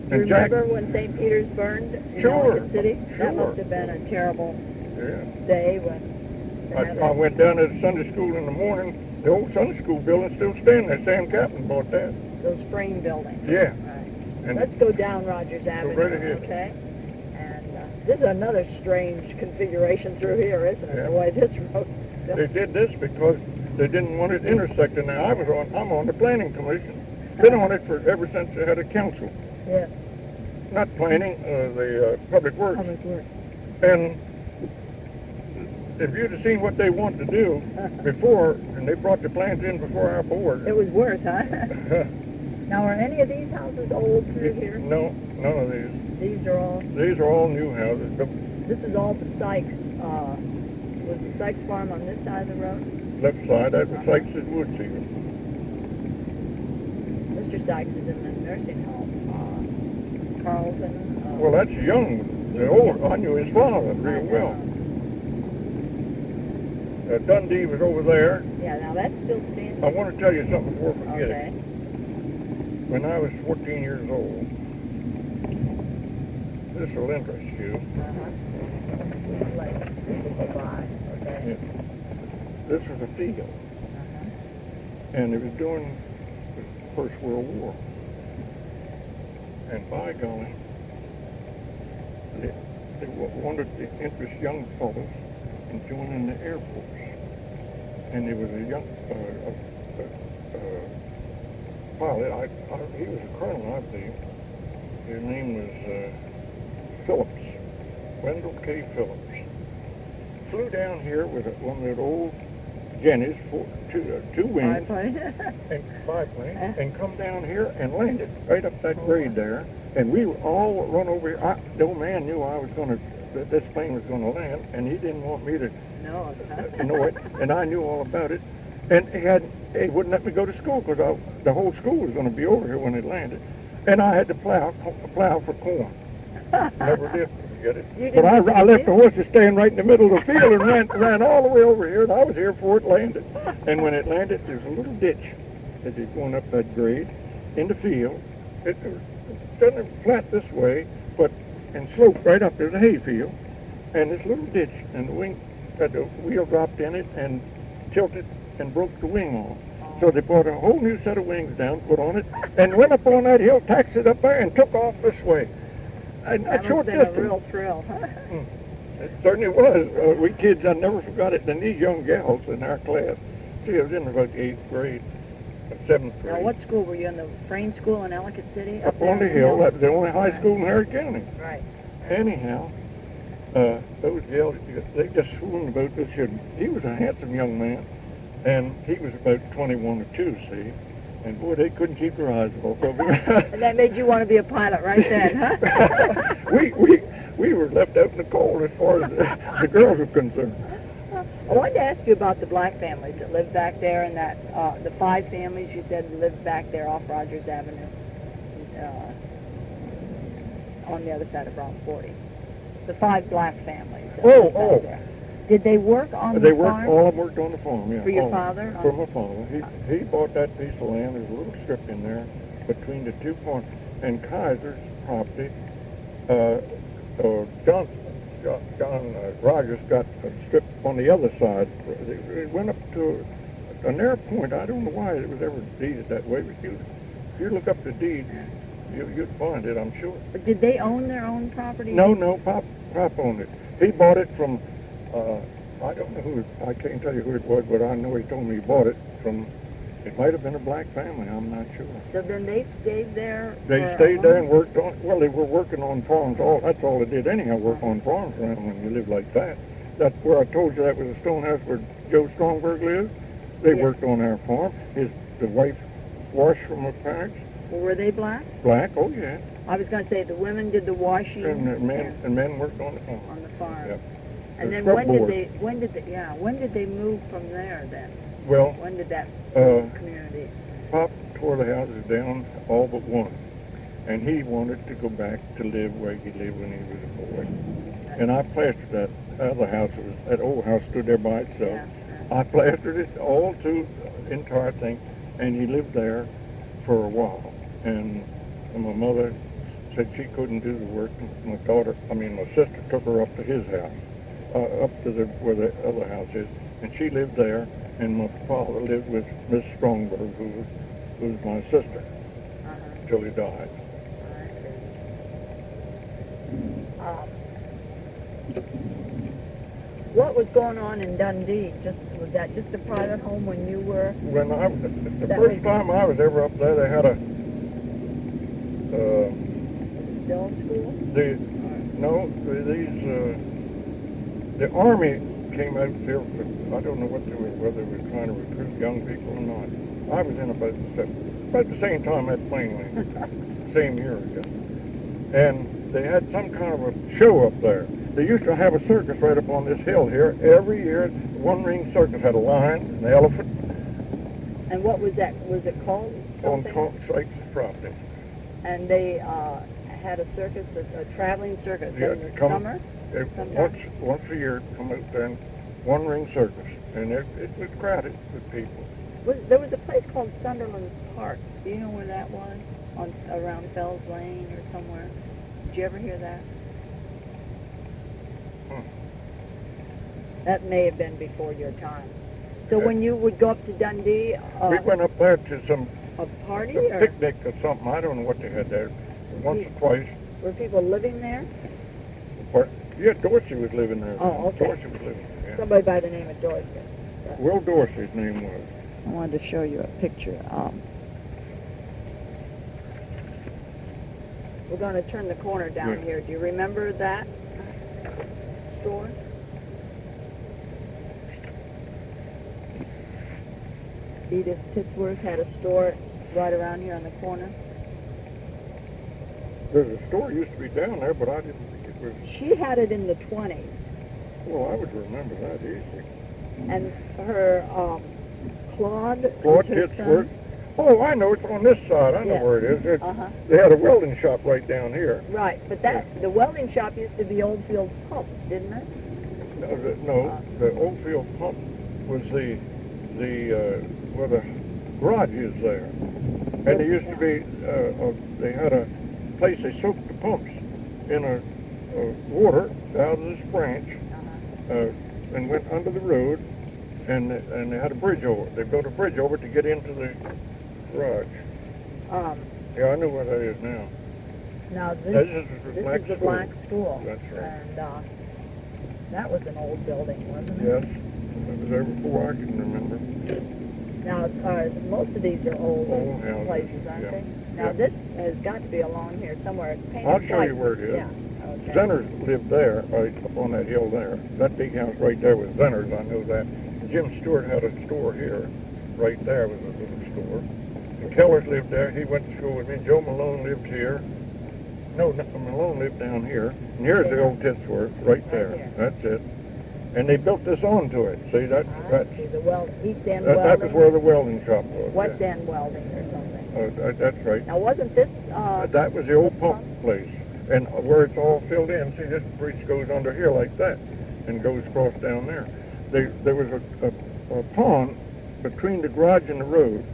Do you remember when St. Peter's burned in Ellicott City? Sure. That must have been a terrible day when I went down to the Sunday school in the morning. The old Sunday school building's still standing there. Sam Captain bought that. those frame buildings. Yeah. Right. And let's go down Rogers Avenue, right ahead. okay? And this is another strange configuration through here, isn't it? Yeah. The way this road. They did this because they didn't want it intersecting. Now I'm on the planning commission. Been on it ever since they had a council. Yeah. Not planning, the public works. Public works. And if you'd have seen what they want to do before, and they brought the plans in before our board. It was worse, huh? Now, are any of these houses old through here? No, none of these. These are all. These are all new houses. This is all the Sykes. Was the Sykes farm on this side of the road? Left side, that was Sykes' Woodseal. Mr. Sykes is in the nursing home. Carlton. Well, that's young. The old. I knew his father real well. Dundee was over there. Yeah, now that's still standing. I want to tell you something before I forget Okay. it. When I was 14 years old, this will interest you. Like, okay. This was a field, and it was during the First World War. And by golly, they wanted to interest young fellows in joining the Air Force. And there was a young pilot. He was a colonel, I believe. His name was Phillips, Wendell K. Phillips. Flew down here with one of the old Jennies, two wings, and biplane, and come down here and landed right up that grade there. And we were all run over here. The old man knew that this plane was going to land, and he didn't want me to know it, and I knew all about it. And he wouldn't let me go to school because the whole school was going to be over here when it landed. And I had to plow for corn. Never did forget it. But I left the horses staying right in the middle of the field and ran all the way over here, and I was here before it landed. And when it landed, there's a little ditch as you're going up that grade in the field. It was standing flat this way, and sloped right up. There's a hay field, and this little ditch, and the wheel dropped in it and tilted and broke the wing off. So they brought a whole new set of wings down, put on it, and went up on that hill, taxed it up there, and took off this way. And that must have been a real thrill, huh? It certainly was. We kids, I never forgot it. And these young gals in our class, see, I was in about the 8th grade, 7th grade. Now, what school were you in? The frame school in Ellicott City? Up on the hill. That was the only high school in Harris County. Right. Anyhow, those gals, they just swooned about this here. He was a handsome young man, and he was about 21 or 2, see? And boy, they couldn't keep their eyes off of him. And that made you want to be a pilot right then, huh? we were left out in the cold as far as the girls were concerned. I wanted to ask you about the black families that lived back there, and that the 5 families you said lived back there off Rogers Avenue, on the other side of Route 40. The 5 black families. That lived back there. Did they work on the farm? All of them worked on the farm, yeah. For your father? For my father. He bought that piece of land. There's a little strip in there between the 2 farms. And Kaiser's property, John Rogers got a strip on the other side. It went up to a narrow point. I don't know why it was ever deeded that way. But if you look up the deeds, You'd find it, I'm sure. But did they own their own property? No, Pop owned it. He bought it from, I don't know who, I can't tell you who it was, but I know he told me he bought it from, it might have been a black family, I'm not sure. So then they stayed there? They stayed there and worked on, well, they were working on farms, that's all they did anyhow, work on farms around when you live like that. That's where I told you that was a stone house where Joe Strongberg lived. They worked on our farm. The wife washed from her parents. Well, were they black? Black, oh yeah. I was going to say the women did the washing. And men worked on the farm. On the farm. Yep. And then when did they move from there then? Well, when did that community? Pop tore the houses down, all but one. And he wanted to go back to live where he lived when he was a boy. And I plastered that other house, that old house stood there by itself. Yeah. I plastered it all to the entire thing, and he lived there for a while. And my mother said she couldn't do the work. My sister took her up to his house, up to where the other house is, and she lived there. And my father lived with Miss Strongberg, who was my sister, until he died. What was going on in Dundee? Was that just a private home when you were? When the first time I was ever up there, they had a still school? The Army came out here for, I don't know what whether they were trying to recruit young people or not. I was in about the same time at Plain Lane, same year ago. And they had some kind of a show up there. They used to have a circus right up on this hill here. Every year, One Ring Circus had a lion, an elephant. And what was that? Was it called something? On Sykes' property. And they had a circus, a traveling circus in the summer? Once a year, come out there and One Ring Circus. And it was crowded with people. There was a place called Sunderland Park. Do you know where that was? Around Fells Lane or somewhere? Did you ever hear that? That may have been before your time. So when you would go up to Dundee... we went up there to some... A party? A picnic or something. I don't know what they had there. Once or twice. Were people living there? Yeah, Dorsey was living there. Oh, okay. Dorsey was living there. Yeah. Somebody by the name of Dorsey. Will Dorsey's name was. I wanted to show you a picture. We're going to turn the corner down here. Do you remember that store? Edith Titsworth had a store right around here on the corner. There's a store used to be down there, but I didn't think it was... She had it in the 20s. Well, I would remember that easily. And her, Claude Titsworth. Oh, I know, it's on this side. I know where it is. They had a welding shop right down here. Right, but the welding shop used to be Oldfield's Pump, didn't it? The Oldfield Pump was where the garage is there. And there used to be, they had a place they soaked the pumps in a water out of this branch and went under the road, and they had a bridge over it. They built a bridge over it to get into the garage. Yeah, I know where that is now. Now this is the black school. That's right. And that was an old building, wasn't it? Yes, it was there before I can remember. Now, most of these are old houses, places, aren't they? Now this has got to be along here somewhere. It's painted I'll show you where it is. Yeah. Okay. Zenners lived there, right up on that hill there. That big house right there was Zenners, I know that. And Jim Stewart had a store here. Right there was a little store. And Kellers lived there. He went to school with me. Joe Malone lived here. No, Malone lived down here. And here's the old Titsworth, right there. That's it. And they built this onto it. See, the East End Welding. Welding. That was where the welding shop was. West End Welding or something. That's right. Now, wasn't this... that was the old pump place. And where it's all filled in, see, this bridge goes under here like that and goes across down there. There was a pond between the garage and the road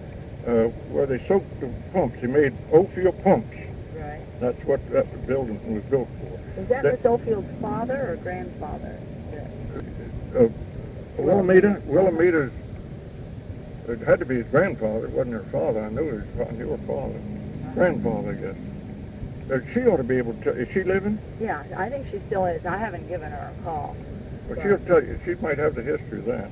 where they soaked the pumps. They made Oldfield pumps. Right. That's what that building was built for. Was that Miss Oldfield's father or grandfather? Wilhelmina's, it had to be his grandfather. It wasn't her father. I knew it was her father. Grandfather, I guess. She ought to be able to. Is she living? Yeah, I think she still is. I haven't given her a call. Well, but she'll tell you. She might have the history of that.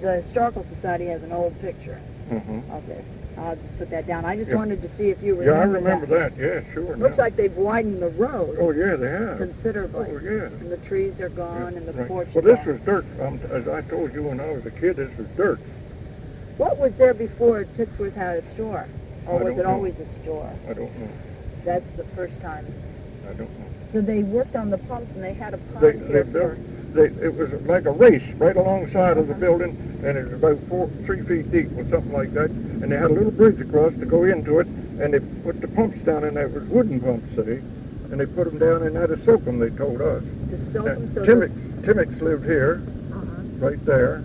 The Historical Society has an old picture Mm-hmm. of this. I'll just put that down. I just Yeah. wanted to see if you remember Yeah, I remember that. Yeah, sure. Looks now. like they've widened the road Oh, yeah, they have. considerably. Oh, yeah. And the trees are gone Yeah, and the right. porch Well, is this all- was dirt. As I told you when I was a kid, this was dirt. What was there before Titsworth had a store? Or I was don't it know. always a store? I don't know. That's the first time. I don't know. So they worked on the pumps and they had a They pond here built. for... It was like a race right alongside of the building, and it was about 3 feet deep or something like that. And they had a little bridge across to go into it, and they put the pumps down in there. It was wooden pumps, see? And they put them down and had to soak them, they told us. To soak them so Timmix lived here, right there.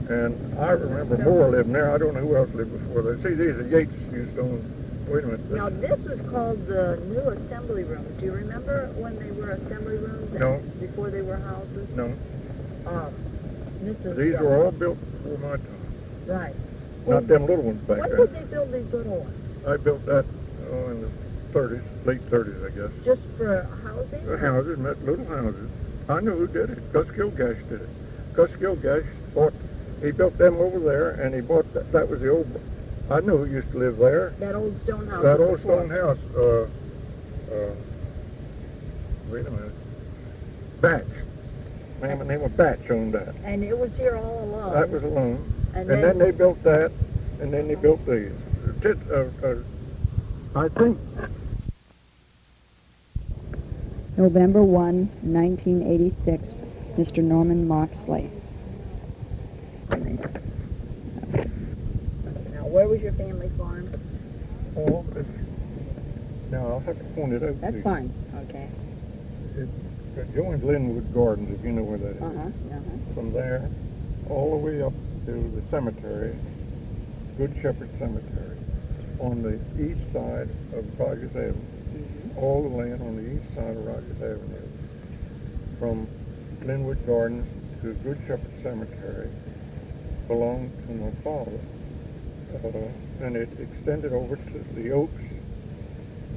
And I remember Moore living there. I don't know who else lived before that. See, these are Yates used to own. Wait a minute. Now this was called the new assembly rooms. Do you remember when they were assembly rooms? No. Before they were houses? No. This is These were all built before my time. right. Not them little ones back When then. did they build these little ones? I built that in the 30s, late 30s, I guess. Just for housing? The houses, little houses. I know who did it. Gus Gilgash did it. Gus Gilgash he built them over there, and he bought that was the old, I know who used to live there. That old stone house. That was old before. stone house, wait a minute, Batch. Man, the name of Batch owned that. And it was here all along. That was alone. And And then they built that, and then they built these. I think November 1, 1986, Mr. Norman Moxley. Now, where was your family farm? Oh, now I'll have to point it out. to That's you. fine. Okay. It joins Linwood Gardens, if you know where that is. From there, all the way up to the cemetery, Good Shepherd Cemetery, on the east side of Rogers Avenue. All the land on the east side of Rogers Avenue, from Linwood Gardens to Good Shepherd Cemetery, belonged to my father. And it extended over to the Oaks,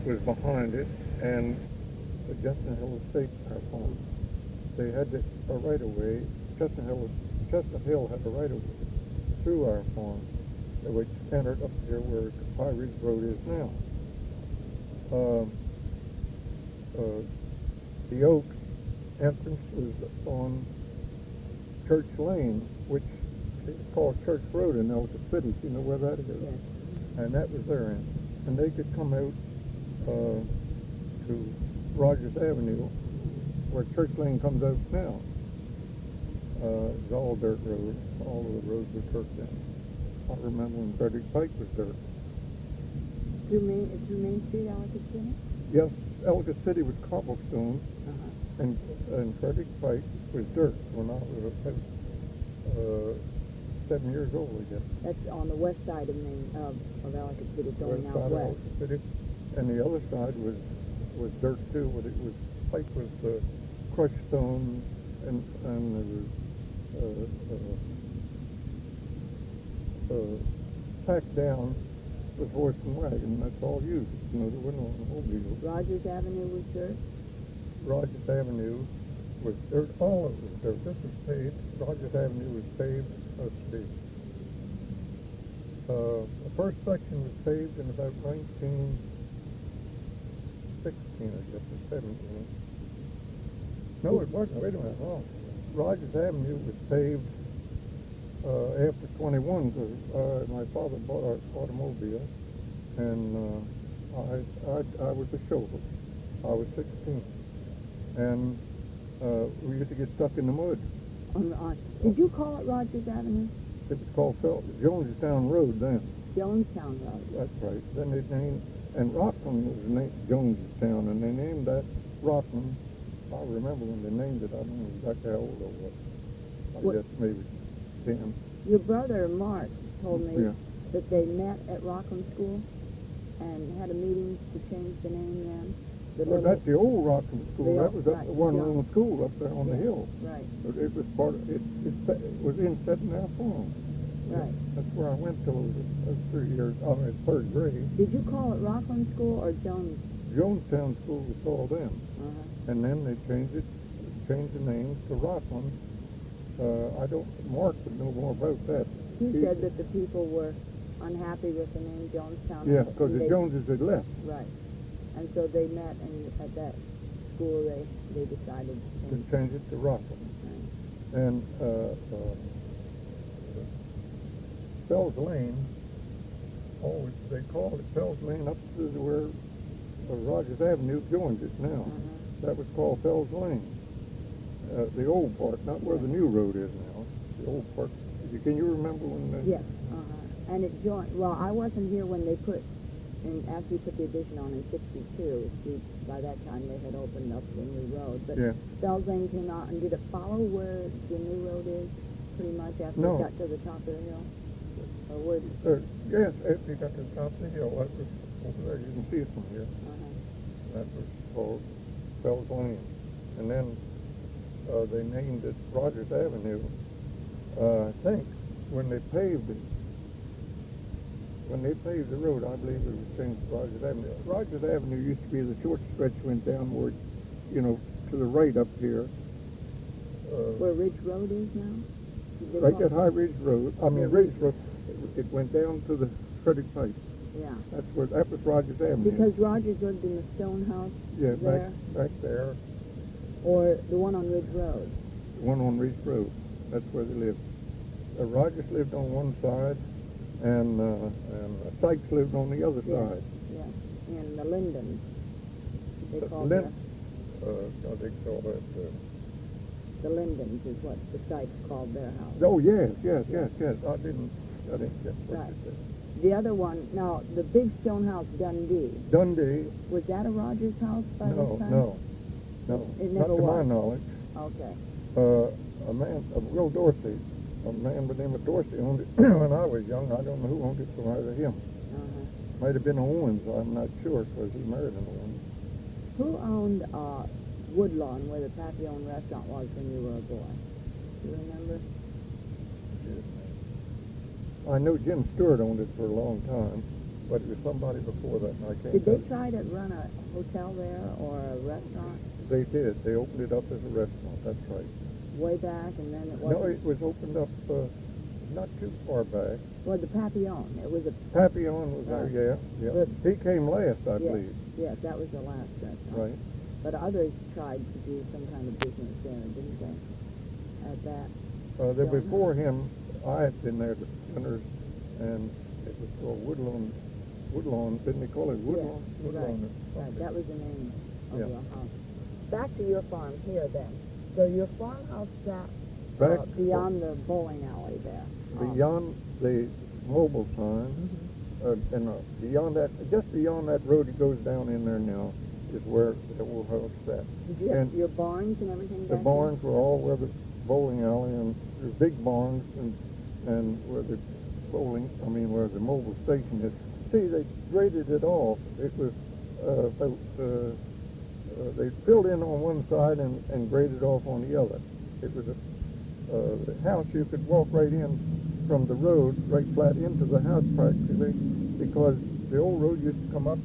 was behind it, and the Chestnut Hill Estate, our farm. They had a right-of-way. Chestnut Hill had a right-of-way through our farm, which entered up here where Pie Ridge Road is now. The Oaks entrance was on Church Lane, which is called Church Road in Ellicott City. You know where that is? Yes. And that was their end. And they could come out to Rogers Avenue, where Church Lane comes out now. It's all dirt road. All of the roads were dirt then. I remember when Frederick Pike was dirt. Through Main Street, Ellicott City? Yes, Ellicott City was cobblestone, and Frederick Pike was dirt when I was about 7 years old, I guess. That's on the west side of Ellicott City, going West out side of west. Ellicott City. And the other side was dirt too, but it was Pike was crushed stone, and there was packed down with horse and wagon. That's all used. You know, there were no automobiles. Rogers Avenue was dirt? Rogers Avenue was dirt. All of it was dirt. This was paved. Rogers Avenue was paved. Let's see. The first section was paved in about 1916, I guess, or 17. No, it wasn't. Wait a minute. Oh. Rogers Avenue was paved after 21 because my father bought our automobile, and I was a chauffeur. I was 16, and we used to get stuck in the mud. Did you call it Rogers Avenue? It was called Jonestown Road then. Jonestown Road. That's right. Then they named, and Rockland was named Jonestown, and they named that Rockland. I remember when they named it. I don't know exactly how old I was. I guess maybe 10. Your brother, Mark, told me Yeah. that they met at Rockland School and had a meeting to change the name then. Well, that's the old Rockland School. That was up right, the one-room school up there on the hill. Right, But it was part of, it was in Setting Farm. right. That's where I went till those 3 years. I mean, third grade. Did you call it Rockland School or Jones Jonestown School was called them. And then they changed the name to Rockland. Mark would know more about that. He said that the people were unhappy with the name Jonestown. Yeah, because the Joneses had left. Right. And so they met, and at that school they decided to change it to Rockland. Right. And Fells Lane, they called it Fells Lane up to where Rogers Avenue joins it now. That was called Fells Lane. The old part, not where the new road is now. The old part. Can you remember when? Yes. And it joined. Well, I wasn't here when they put, and after you put the addition on in '62. By that time they had opened up the new road. But Fells Lane came out, and did it follow where the new road is? Pretty much after it got to the top of the hill. Or where? Yes, after you got to the top of the hill, that was over there. You can see it from here. That was called Fells Lane, and then they named it Rogers Avenue. I think when they paved the road, I believe it was changed to Rogers Avenue. Rogers Avenue used to be the short stretch went downward, to the right up here. Where Ridge Road is now? Right at High Ridge Road. Ridge Road. It went down to the Frederick Pike. Yeah. That was Rogers Avenue. Because Rogers lived in the stone house there? Back there. Or the one on Ridge Road? The one on Ridge Road. That's where they lived. Rogers lived on one side, and Sykes lived on the other side. Yeah, and the Lindens. They call they call that... the Lindens is what the Sykes called their house. Oh, yes. I didn't get what you said. The other one, now, the big stone house, Dundee. Was that a Rogers house by this time? No. It Not never to was. my knowledge. Okay. Will Dorsey, a man by the name of Dorsey owned it when I was young. I don't know who owned it from either him. Might have been Owens, I'm not sure, because he married an Owens. Who owned Woodlawn, where the Papillon restaurant was when you were a boy? Do you remember? I know Jim Stewart owned it for a long time, but it was somebody before that, and I can't Did they try to run a hotel there or a restaurant? They did. They opened it up as a restaurant, that's right. Way back, and then it wasn't? No, it was opened up not too far back. Well, the Papillon. It was a... Papillon was there, yeah. He came last, I believe. Yes, that was the last restaurant. Right. But others tried to do some kind of business there, didn't they? At that. Before him, I had been there for dinners, and it was called Woodlawn, didn't they call it Woodlawn? Yes, Woodlawn. Right, that was the name of your house. Back to your farm here, then. So your farmhouse sat beyond the bowling alley there. Beyond the mobile sign, and beyond that, just beyond that road that goes down in there now, is where the old house sat. Did you have your barns and everything The back barns were all where the bowling alley, and there's big barns, and where the where the mobile station is. See, they graded it off. It was they filled in on one side and graded off on the other. It was the house, you could walk right in from the road, right flat into the house practically, because the old road used to come up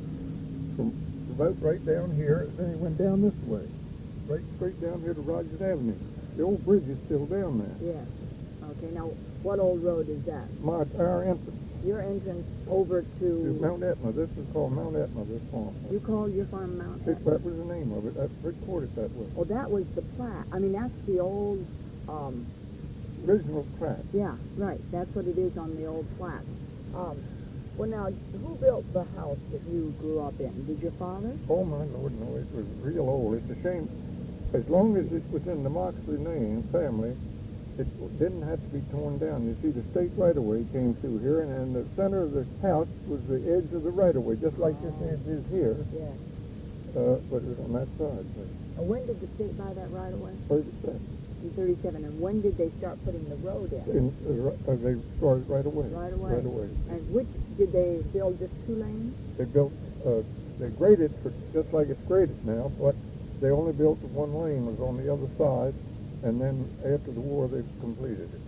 from about right down here, then it went down this way, right straight down here to Rogers Avenue. The old bridge is still down there. Yes. Okay, now what old road is that? Our entrance. Your entrance over to Mount Etna. This is called Mount Etna, this farm. You called your farm Mount Etna? That was the name of it. That's recorded that way. Oh, that was the plat. I mean, that's the old... original plat. Yeah, right. That's what it is on the old plat. Well, now, who built the house that you grew up in? Did your father? Oh, my Lord, no. It was real old. It's a shame. As long as it was in the Moxley name, family, it didn't have to be torn down. You see, the state right-of-way came through here, and the center of the house was the edge of the right-of-way, just like this edge is here. Yeah. But it was on that side. And when did the state buy that right-of-way? 37. In 37. And when did they start putting the road in? They started right away. Right away? Right away. And which, did they build just 2 lanes? They built, they graded for just like it's graded now, but they only built the 1 lane was on the other side, and then after the war they completed it.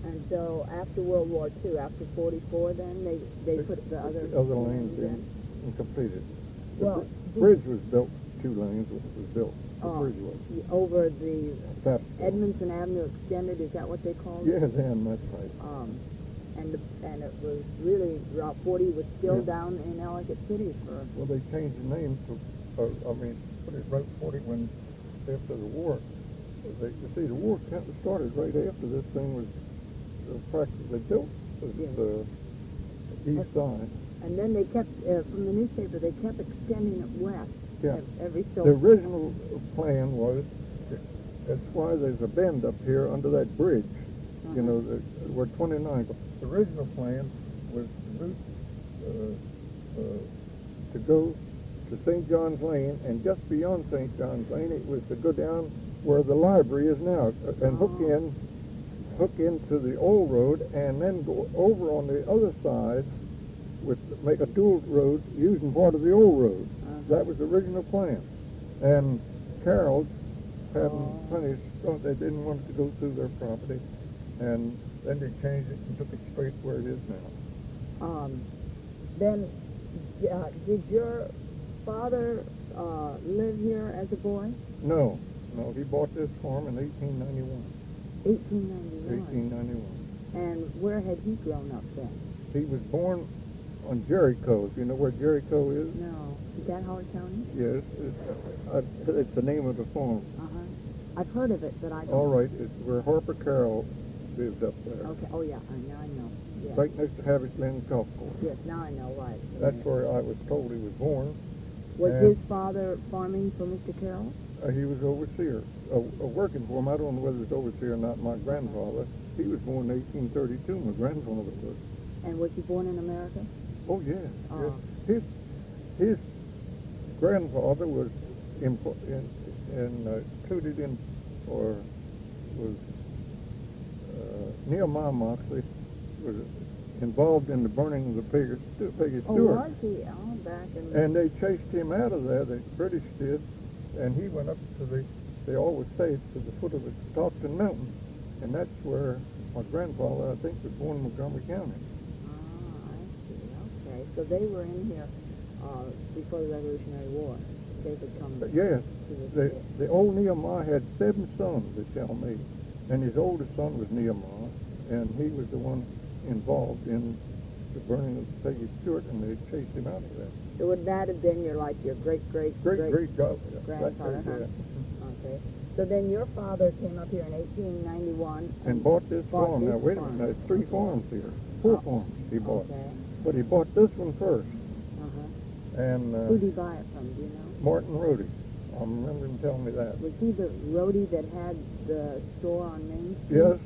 And so after World War II, after 44 then, they put the other lanes in and completed it. Well, bridge was built 2 lanes when it was built. The Oh. bridge was. over the That, Edmondson Avenue Extended, is that what they called it? yeah, then, that's right. And it was really, Route 40 was still Yeah. down in Ellicott City for, Well, they changed the name to, put it Route 40 when, after the war. You see, the war kind of started right after this thing was practically built, the east side. and then they kept, from the newspaper, they kept extending it west. Yeah. Every so. The original plan was, that's why there's a bend up here under that bridge, you know, where 29. The original plan was the route to go to St. John's Lane, and just beyond St. John's Lane, it was to go down where the library is now, and hook into the old road, and then go over on the other side make a dual road using part of the old road. That was the original plan. And Carroll's having plenty of stuff. They didn't want it to go through their property. And then they changed it and took it straight where it is now. Then, did your father live here as a boy? No, he bought this farm in 1891. 1891. 1891. And where had he grown up then? He was born on Jericho. Do you know where Jericho is? No. Is that Howard County? Yes, it's the name of the farm. I've heard of it, but I don't. All right, it's where Harper Carroll lives up there. Okay, oh yeah, I know. Yeah. Right next to Havoc Glen Golf Course. Yes, now I know, right. That's where I was told he was born. Was and his father farming for Mr. Carroll? He was overseer, working for him. I don't know whether it's overseer or not. My grandfather, he was born in 1832. My grandfather was. And was he born in America? Oh, yes. Yes. His grandfather was included in, or was Nehemiah Moxley was involved in the burning of the Peggy Stewart. Oh, was he? Oh, back in... And they chased him out of there, the British did, and he went up to they always say it's to the foot of the Stockton Mountain, and that's where my grandfather, I think, was born in Montgomery County. I see. Okay. So they were in here before the Revolutionary War. They could come Yes. to the The old Nehemiah had 7 sons, they tell me, and his oldest son was Nehemiah, and he was the one involved in the burning of Peggy Stewart, and they chased him out of there. So would that have been your great-great-great-grandfather, Great-great-great. Okay. So then your father came up here in 1891 and bought this farm. Now, wait a minute, there's 3 farms here. 4 farms he bought. Okay. But he bought this one first. And who did he buy it from, do you know? Martin Rohde. I remember him telling me that. Was he the Rohde that had the store on Main Street? Yes.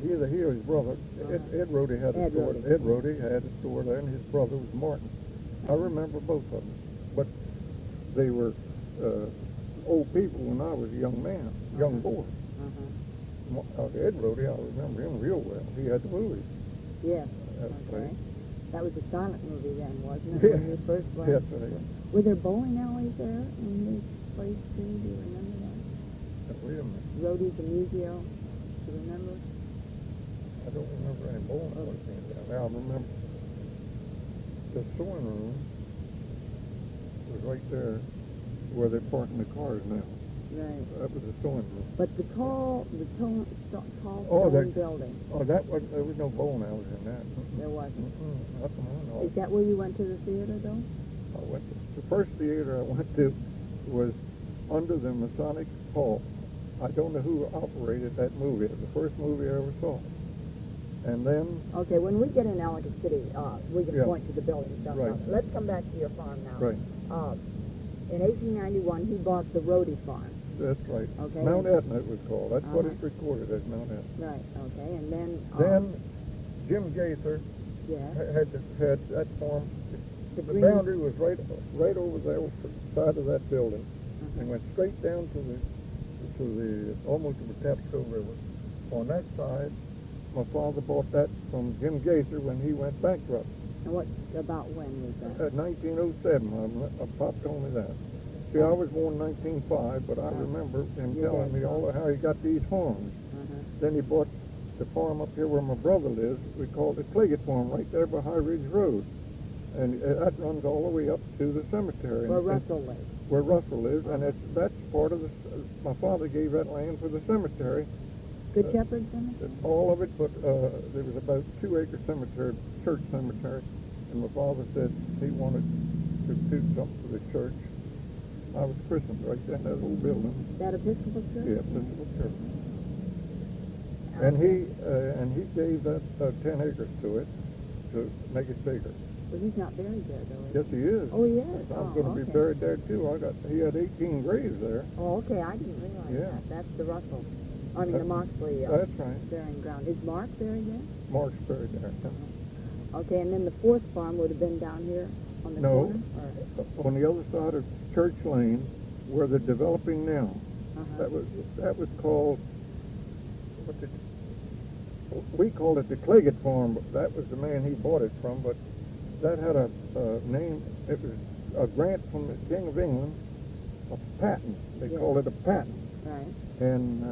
Either he or his brother. Ed Rohde had a store. Ed Rohde had a store there, and his brother was Martin. I remember both of them. But they were old people when I was a young man, young boy. Ed Rohde, I remember him real well. He had the movies. Yes. Right. That was a silent movie then, wasn't it? Yeah. When you first went? Yes, right. Were there bowling alleys there in this place too? Do you remember that? Wait a minute. Rohde's Amusio. Do you remember? I don't remember any bowling alleys down there. I remember the sewing room was right there where they're parking the cars now. Right. That was the sewing room. But the tall stone building. Oh, there was no bowling alleys in that. There wasn't. Nothing I know. Is that where you went to the theater, though? The first theater I went to was under the Masonic Hall. I don't know who operated that movie. It was the first movie I ever saw. And then... Okay, when we get in Ellicott City, we can point to the building stuff. Right. Let's come back to your farm now. Right. In 1891, he bought the Rohde farm. That's right. Okay. Mount Etna it was called. That's what it's recorded as, Mount Etna. Right, okay, and then... Then Jim Gaither had that farm. The boundary was right over there on the side of that building, and went straight down to the almost to the Tapsco River. On that side, my father bought that from Jim Gaither when he went bankrupt. And about when was that? 1907. My pop told me that. See, I was born in 1905, but I remember him telling me all how he got these farms. Then he bought the farm up here where my brother lives. We called it Claggett Farm, right there by High Ridge Road. And that runs all the way up to the cemetery. Where And- Russell lives. Where Russell lives, and that's part of the. My father gave that land for the cemetery. Good Shepherd Cemetery? All of it, but there was about 2-acre cemetery, church cemetery, and my father said he wanted to do something for the church. I was christened right there in that old building. That Episcopal Church? Yeah, Episcopal Church. And he gave that 10 acres to it to make it bigger. Well, he's not buried there, though. Yes, he is. Oh, he is? I'm going to be buried there too. He had 18 graves there. Oh, okay. I didn't realize Yeah. that. That's the Russell. I mean, the Moxley That's right. burying ground. Is Mark buried there? Mark's buried there. Yeah. Okay, and then the fourth farm would have been down here on the No. corner? Or? On the other side of Church Lane, where they're developing now. Uh-huh. That was called. We called it the Claggett Farm. But that was the man he bought it from. But that had a name. It was a grant from the King of England, a patent. They Yeah. called it a patent. Right. And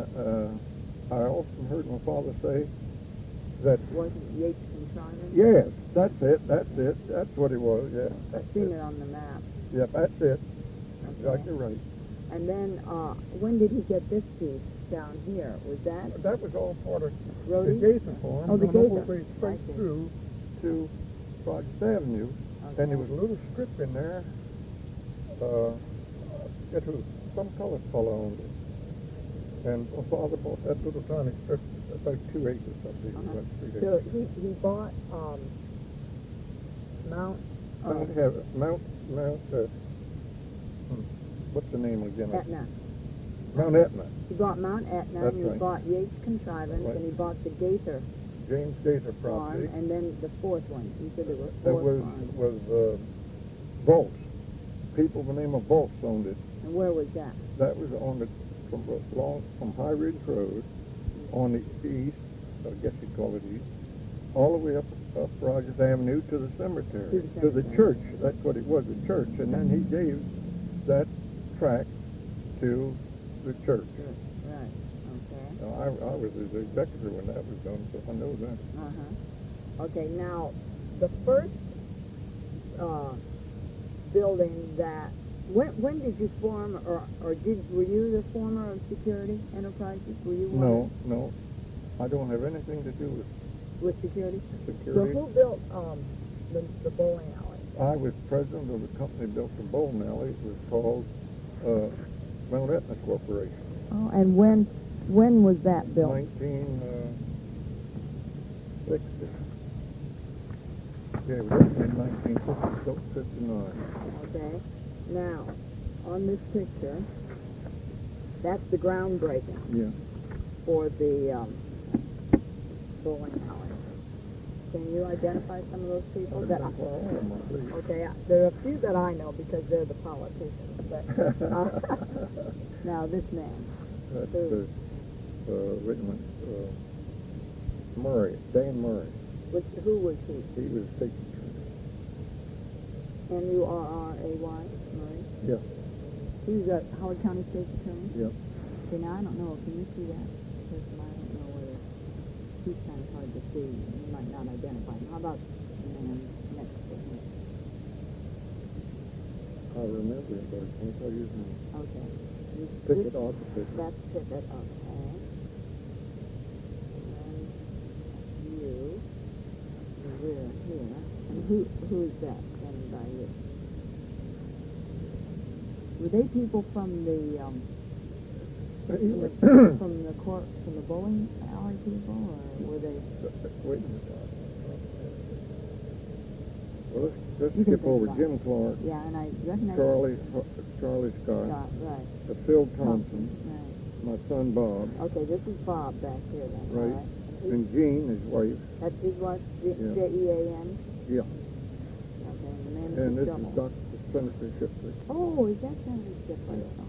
I often heard my father say that. Wasn't Yates contrivance? Yes, that's it. That's what it was. Yeah. I've seen it on the map. Yeah, that's it. Okay. Exactly right. And then, when did he get this piece down here? Was that That was all part of Rhodey? the Gaither Farm. Oh, the run all Gaither. the way I straight see. through to Rogers Avenue. Okay. And there was a little strip in there. It was some colored fellow owned it. And my father bought that little tiny strip, about 2 acres up there. Uh-huh. About 3 So acres. he bought Mount What's the name again? Etna. Mount Etna. He bought Mount Etna, That's and he right. bought Yates Contrivance, Right. and he bought the Gaither James Gaither farm, property. and then the fourth one. You said there were That four was farms. Volts. People by the name of Volts owned it. And where was that? That was on the from High Ridge Road on the east, I guess you'd call it east, all the way up Rogers Avenue to the cemetery, to the church. That's what it was, the church. And then he gave that tract to the church. Right. Okay. Now, I was his executor when that was done, so I know that. Uh-huh. Okay, now, the first building that, when did you form, or were you the former of Security Enterprises? Were you one? No. I don't have anything to do with Security? security. So who built the bowling alley? I was president of the company that built the bowling alley. It was called Mount Etna Corporation. Oh, and when was that built? 1960. Yeah, it was opened in 1959. Okay. Now, on this picture, that's the groundbreaking Yeah. for the bowling alley. Can you identify some of those people? Okay, there are a few that I know because they're the politicians. But now this man. That's wait a minute, Murray, Dan Murray. Who was he? He was state attorney. Murray? Murray? Yeah. He's a Howard County State's Attorney? Yeah. Okay, now I don't know. Can you see that person? I don't know whether he's kind of hard to see. You might not identify him. How about the man next to him? I remember him, but I can't tell you his name. Okay. Pickett opposite. That's Pickett, okay. And you, we're here. And who's that standing by you? Were they people from the from the bowling alley people, or were they? Wait a minute. Well, let's You can skip think over about Jim Clark, Yeah, and I recognize Charlie Scott, Right. Phil Thompson, Right. my son Bob, Okay, this is Bob back here then. all Right. right. and Jean, his wife. That's his wife, Yeah. J-E-A-N. Yeah. Okay, and the man And who's this double. is Dr. Senator Shipley. Oh, is that Senator Shipley? Yeah. Oh.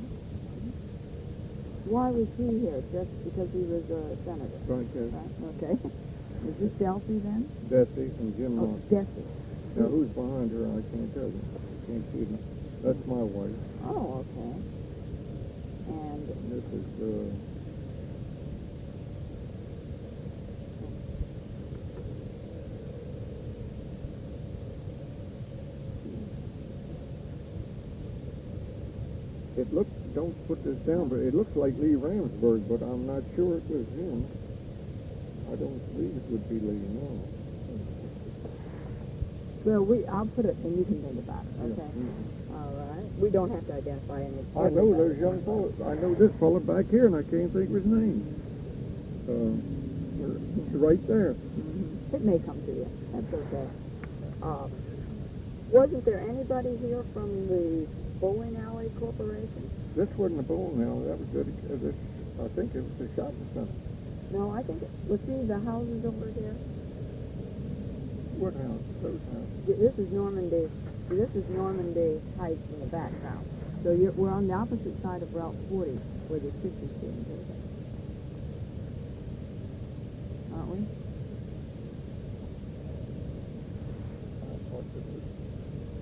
Why was he here? Just because he was a senator? Right, yes. Right, okay. Is this Delphi then? Desi and Jim Oh, Moss. Desi. Now, who's behind her, I can't tell you. I can't see them. That's my wife. Oh, okay. And And this is, it looks, don't put this down, but it looks like Lee Ramsburg, but I'm not sure it was him. I don't believe it would be Lee, no. Well, I'll put it, and you can think about it, okay? Yeah. All right. We don't have to identify any. I know those young fellows. I know this fellow back here, and I can't think of his name. Right there. It may come to you. That's okay. Wasn't there anybody here from the Bowling Alley Corporation? This wasn't a bowling alley. That was this. I think it was the shopping center. No, I think see the houses over there? What house? Those houses. This is Normandy. This is Normandy Heights in the background. So we're on the opposite side of Route 40, where the 50's being taken. Aren't we?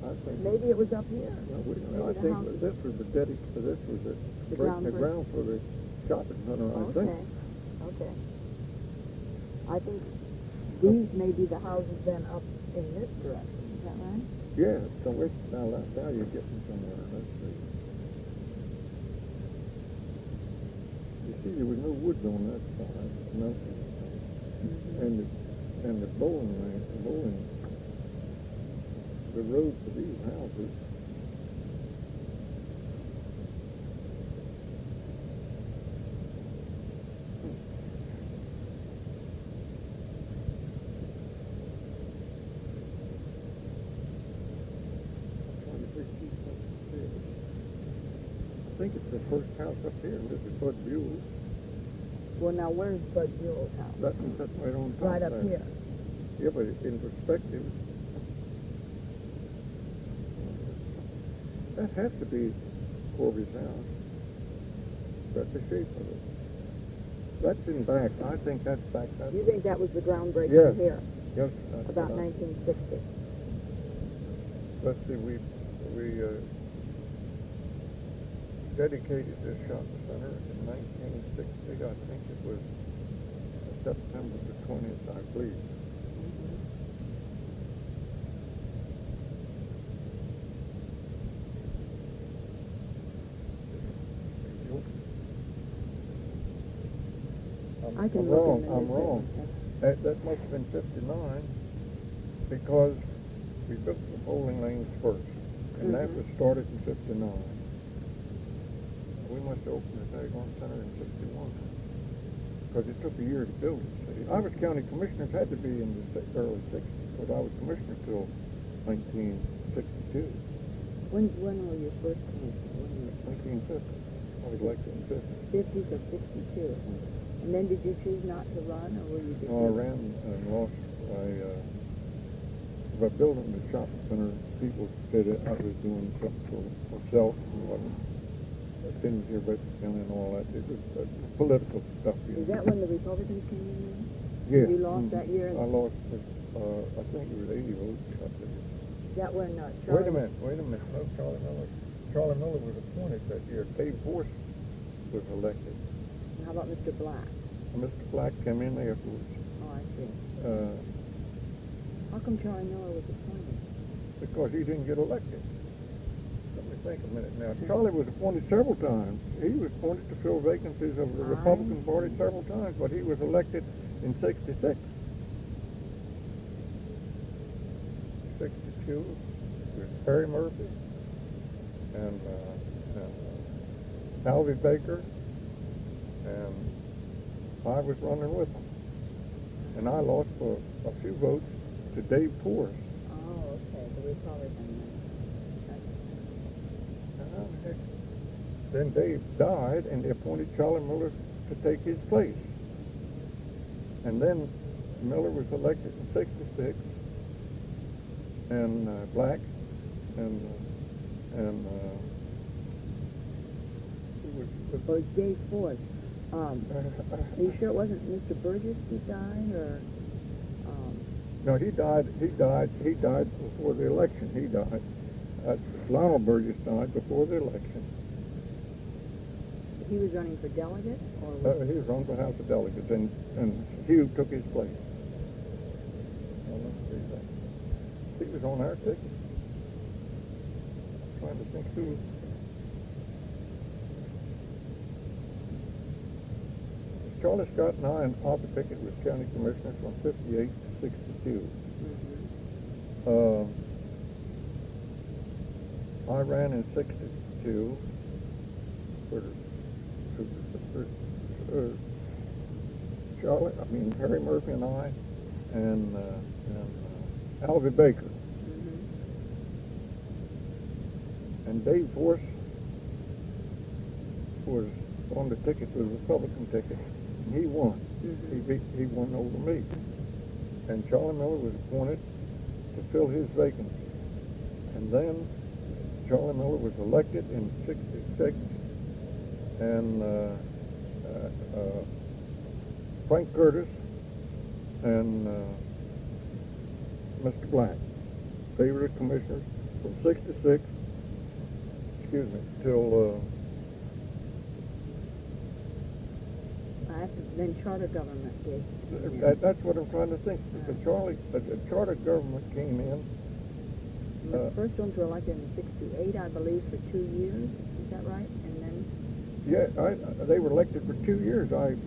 I think Maybe it was up here. No, I think this was the ground for the shopping center. I think. Okay. I think these may be the houses then up in this direction. Is that right? Yeah. So now you're getting somewhere. Let's see. You see, there was no woods on that side. Nothing. And the bowling lane, the road for these houses. I think it's the first house up here, and this is Bud Buell's. Well, now where's Bud Buell's house? That's right on top Right up there. here. Yeah, but in perspective, that has to be Corby's house. That's the shape of it. That's in back. I think that's back. You think that was the groundbreaking Yes. here? Yes. About 1960. Let's see, we dedicated this shopping center in 1960. I think it was September the 20th, I believe. I'm wrong. That must have been 59 because we built the bowling lanes first, and that was started in 59. We must have opened the Dagon Center in 61 because it took a year to build it. See, I was county commissioner. It had to be in the early 60s because I was commissioner till 1962. When were you first commissioner? 1950. I was elected in 50. 50 to 62. And then did you choose not to run, or were you just... No, I ran and lost. By building the shopping center, people said that I was doing something for myself and wasn't. I didn't hear about the county and all that. It was political stuff. Is that when the Republicans came in then? Yeah. You lost that year? I lost, I think it was 80 votes. Is that when Charlie... Wait a minute. No, Charlie Miller. Charlie Miller was appointed that year. Dave Force was elected. And how about Mr. Black? Mr. Black came in afterwards. Oh, I see. How come Charlie Miller was appointed? Because he didn't get elected. Let me think a minute now. Charlie was appointed several times. He was appointed to fill vacancies of the Republican Party several times, but he was elected in 66. 62, there's Perry Murphy and Calvin Baker, and I was running with them. And I lost for a few votes to Dave Force. Oh, okay, the Republican. Then Dave died, and they appointed Charlie Miller to take his place. And then Miller was elected in 66, and Black, and Oh, it's Dave Force. Are you sure it wasn't Mr. Burgess who died, or? No, he died before the election. He died. Lionel Burgess died before the election. He was running for delegate, or? He was running for House of Delegates, and Hugh took his place. Well, let's see that. He was on our ticket. I'm trying to think who. Charlie Scott and I and Arthur Pickett was county commissioners from 58 to 62. I ran in 62 for Harry Murphy and I, and Alvy Baker. And Dave Force was on the ticket, the Republican ticket, and he won. He won over me. And Charlie Miller was appointed to fill his vacancy. And then Charlie Miller was elected in 66, and Frank Curtis and Mr. Black, they were the commissioners from 66, till then charter government did. That's what I'm trying to think. The charter government came in. The first ones were elected in 68, I believe, for 2 years. Is that right? And then? Yeah, they were elected for 2 years. That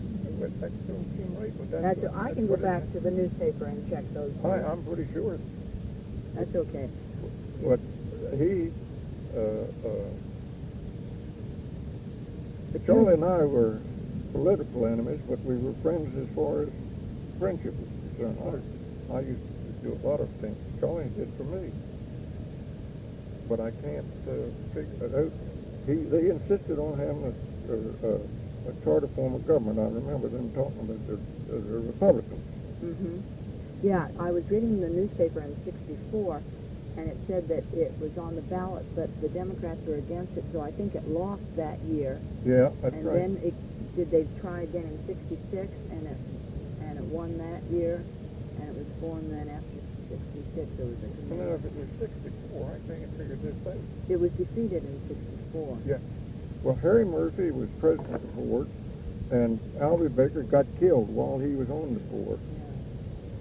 don't seem right, but I can go back to the newspaper and check those. I'm pretty sure. That's okay. But Charlie and I were political enemies, but we were friends as far as friendship was concerned. I used to do a lot of things Charlie did for me, but I can't figure it out. They insisted on having a charter form of government. I remember them talking about the Republicans. Yeah, I was reading the newspaper in 64, and it said that it was on the ballot, but the Democrats were against it, so I think it lost that year. Yeah, that's and right. And then did they try again in 66, and it won that year, and it was formed then after 66. It was No, if it was 64, I think it figured this out. It was defeated in 64. Yeah. Well, Harry Murphy was president of the board, and Alvy Baker got killed while he was on the board.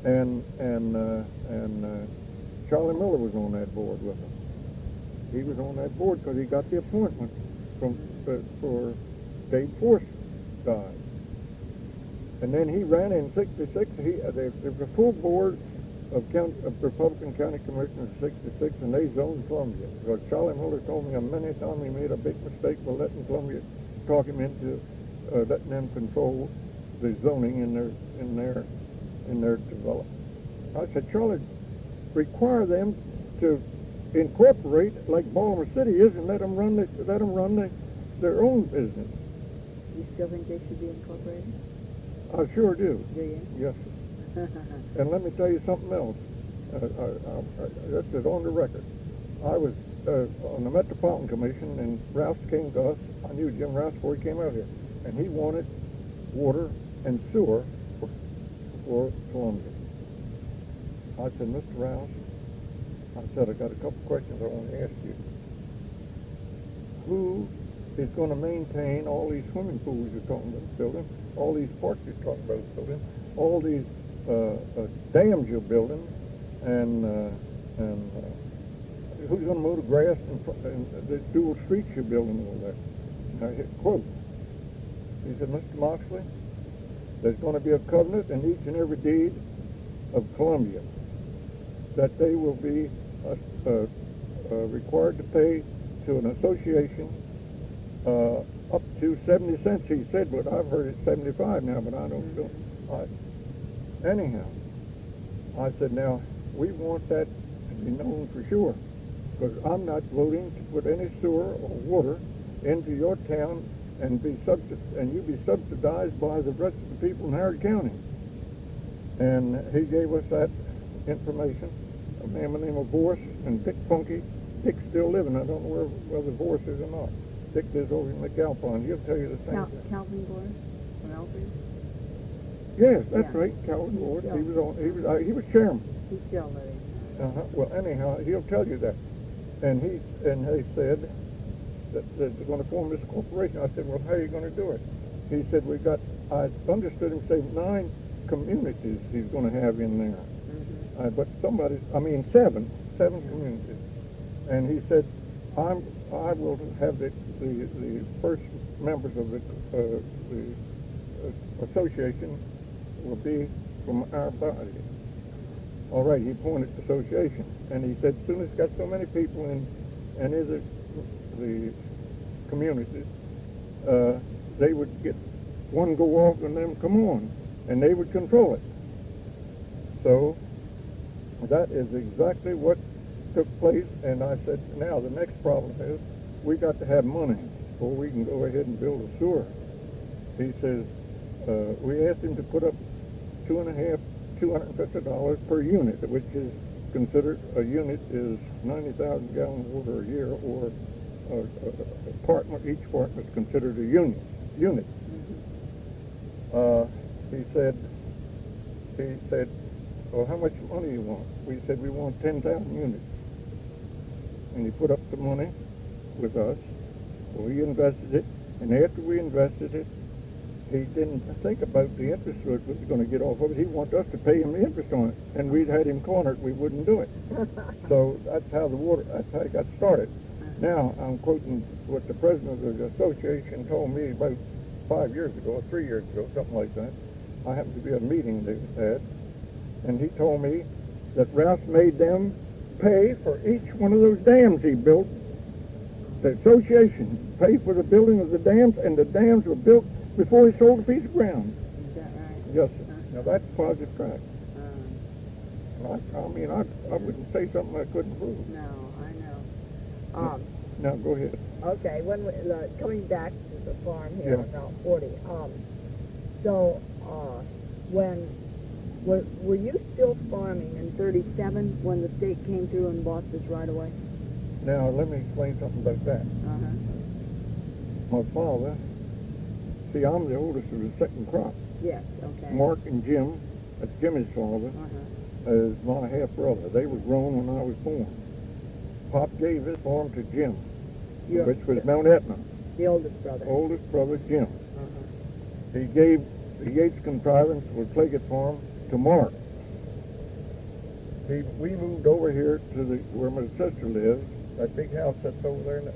Yeah. And Charlie Miller was on that board with him. He was on that board because he got the appointment for Dave Force died. And then he ran in 66. There was a full board of Republican county commissioners in 66, and they zoned Columbia. Because Charlie Miller told me many times he made a big mistake by letting Columbia talk him into letting them control the zoning in their development. I said, Charlie, require them to incorporate like Baltimore City is, and let them run their own business. You still think they should be incorporated? I sure do. Do you? Yes. And let me tell you something else. This is on the record. I was on the Metropolitan Commission, and Rouse came to us. I knew Jim Rouse before he came out here, and he wanted water and sewer for Columbia. I said, Mr. Rouse, I said, I got a couple questions I want to ask you. Who is going to maintain all these swimming pools you're talking about building, all these parks you're talking about building, all these dams you're building, and who's going to mow the grass and the dual streets you're building and all that? And I hit quote. He said, Mr. Moxley, there's going to be a covenant in each and every deed of Columbia that they will be required to pay to an association up to 70 cents, he said, but I've heard it's 75 now, but I don't know. Anyhow, I said, now, we want that to be known for sure, because I'm not voting to put any sewer or water into your town and you be subsidized by the rest of the people in Howard County. And he gave us that information. A man by the name of Vorse and Dick Funky. Dick's still living. I don't know whether Vorse is or not. Dick lives over in McAlpine. He'll tell you the same thing. Calvin Vorse from Alfred? Yes, that's right. Calvin Vorse. He was chairman. He's still living. Well, anyhow, he'll tell you that. And they said that they're going to form this corporation. I said, well, how are you going to do it? He said, I understood him say 9 communities he's going to have in there. But seven communities. And he said, I will have the first members of the association will be from our body. All right, he pointed to association, and he said, as soon as it's got so many people in any of the communities, they would get one go off and then come on, and they would control it. So that is exactly what took place, and I said, now the next problem is we got to have money before we can go ahead and build a sewer. He says, we asked him to put up $250 per unit, which is considered, a unit is 90,000 gallons of water a year, or each apartment is considered a unit. He said, well, how much money you want? We said, we want 10,000 units. And he put up the money with us. So we invested it, and after we invested it, he didn't think about the interest rate we were going to get off of it. He wanted us to pay him the interest on it, and we'd had him cornered. We wouldn't do it. So that's how it got started. Now, I'm quoting what the president of the association told me about 5 years ago, or 3 years ago, something like that. I happened to be at a meeting they had, and he told me that Rouse made them pay for each one of those dams he built. The association paid for the building of the dams, and the dams were built before he sold a piece of ground. Is that right? Yes, sir. Now that's positive fact. I mean, I wouldn't say something I couldn't prove. No, I know. Now go ahead. Okay, when we, coming back to the farm here Yeah. on Route 40, so when were you still farming in 37 when the state came through and bought this right away? Now let me explain something about that. My father, see, I'm the oldest of the second crop. Yes, okay. Mark and Jim, that's Jimmy's father, is my half-brother. They were grown when I was born. Pop gave his farm to Jim, which was Mount Etna. The oldest brother. Oldest brother, Jim. He gave the Yates contrivance with Claggett Farm to Mark. We moved over here to where my sister lives, that big house that's over there. You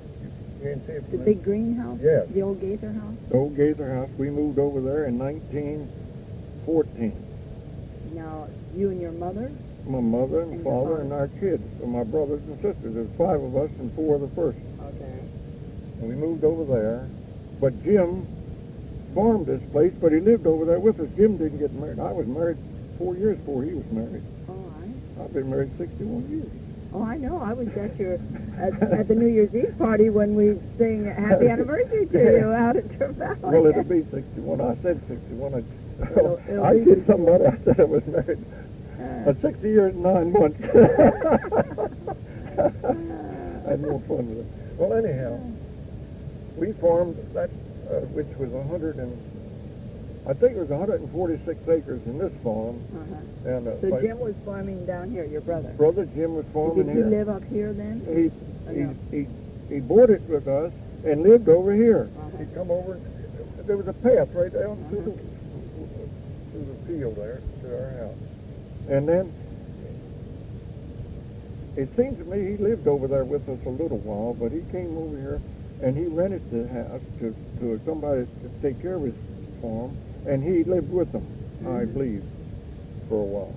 can't see it. The big greenhouse? Yes. The old Gaither house? The old Gaither house. We moved over there in 1914. Now, you and your mother? My mother and father and our kids, and my brothers and sisters. There's 5 of us and 4 of the first. Okay. And we moved over there. But Jim farmed this place, but he lived over there with us. Jim didn't get married. I was married 4 years before he was married. Oh, I've been married 61 years. Oh, I know. I was at your at the New Year's Eve party when we sing Happy Anniversary to you out at Turf Valley. Well, it'll be 61. I said 61. It'll I be did somebody. I said I was married. 60 years and 9 months. I had more fun with it. Well, anyhow, we farmed that, which was 146 acres in this farm. And, so Jim was farming down here, your brother? Brother Jim was farming here. here. Did he live up here then? He bought it with us and lived over here. He'd come over, there was a path right down through the field there to our house. And then, it seems to me he lived over there with us a little while, but he came over here and he rented the house to somebody to take care of his farm, and he lived with them, I believe, for a while.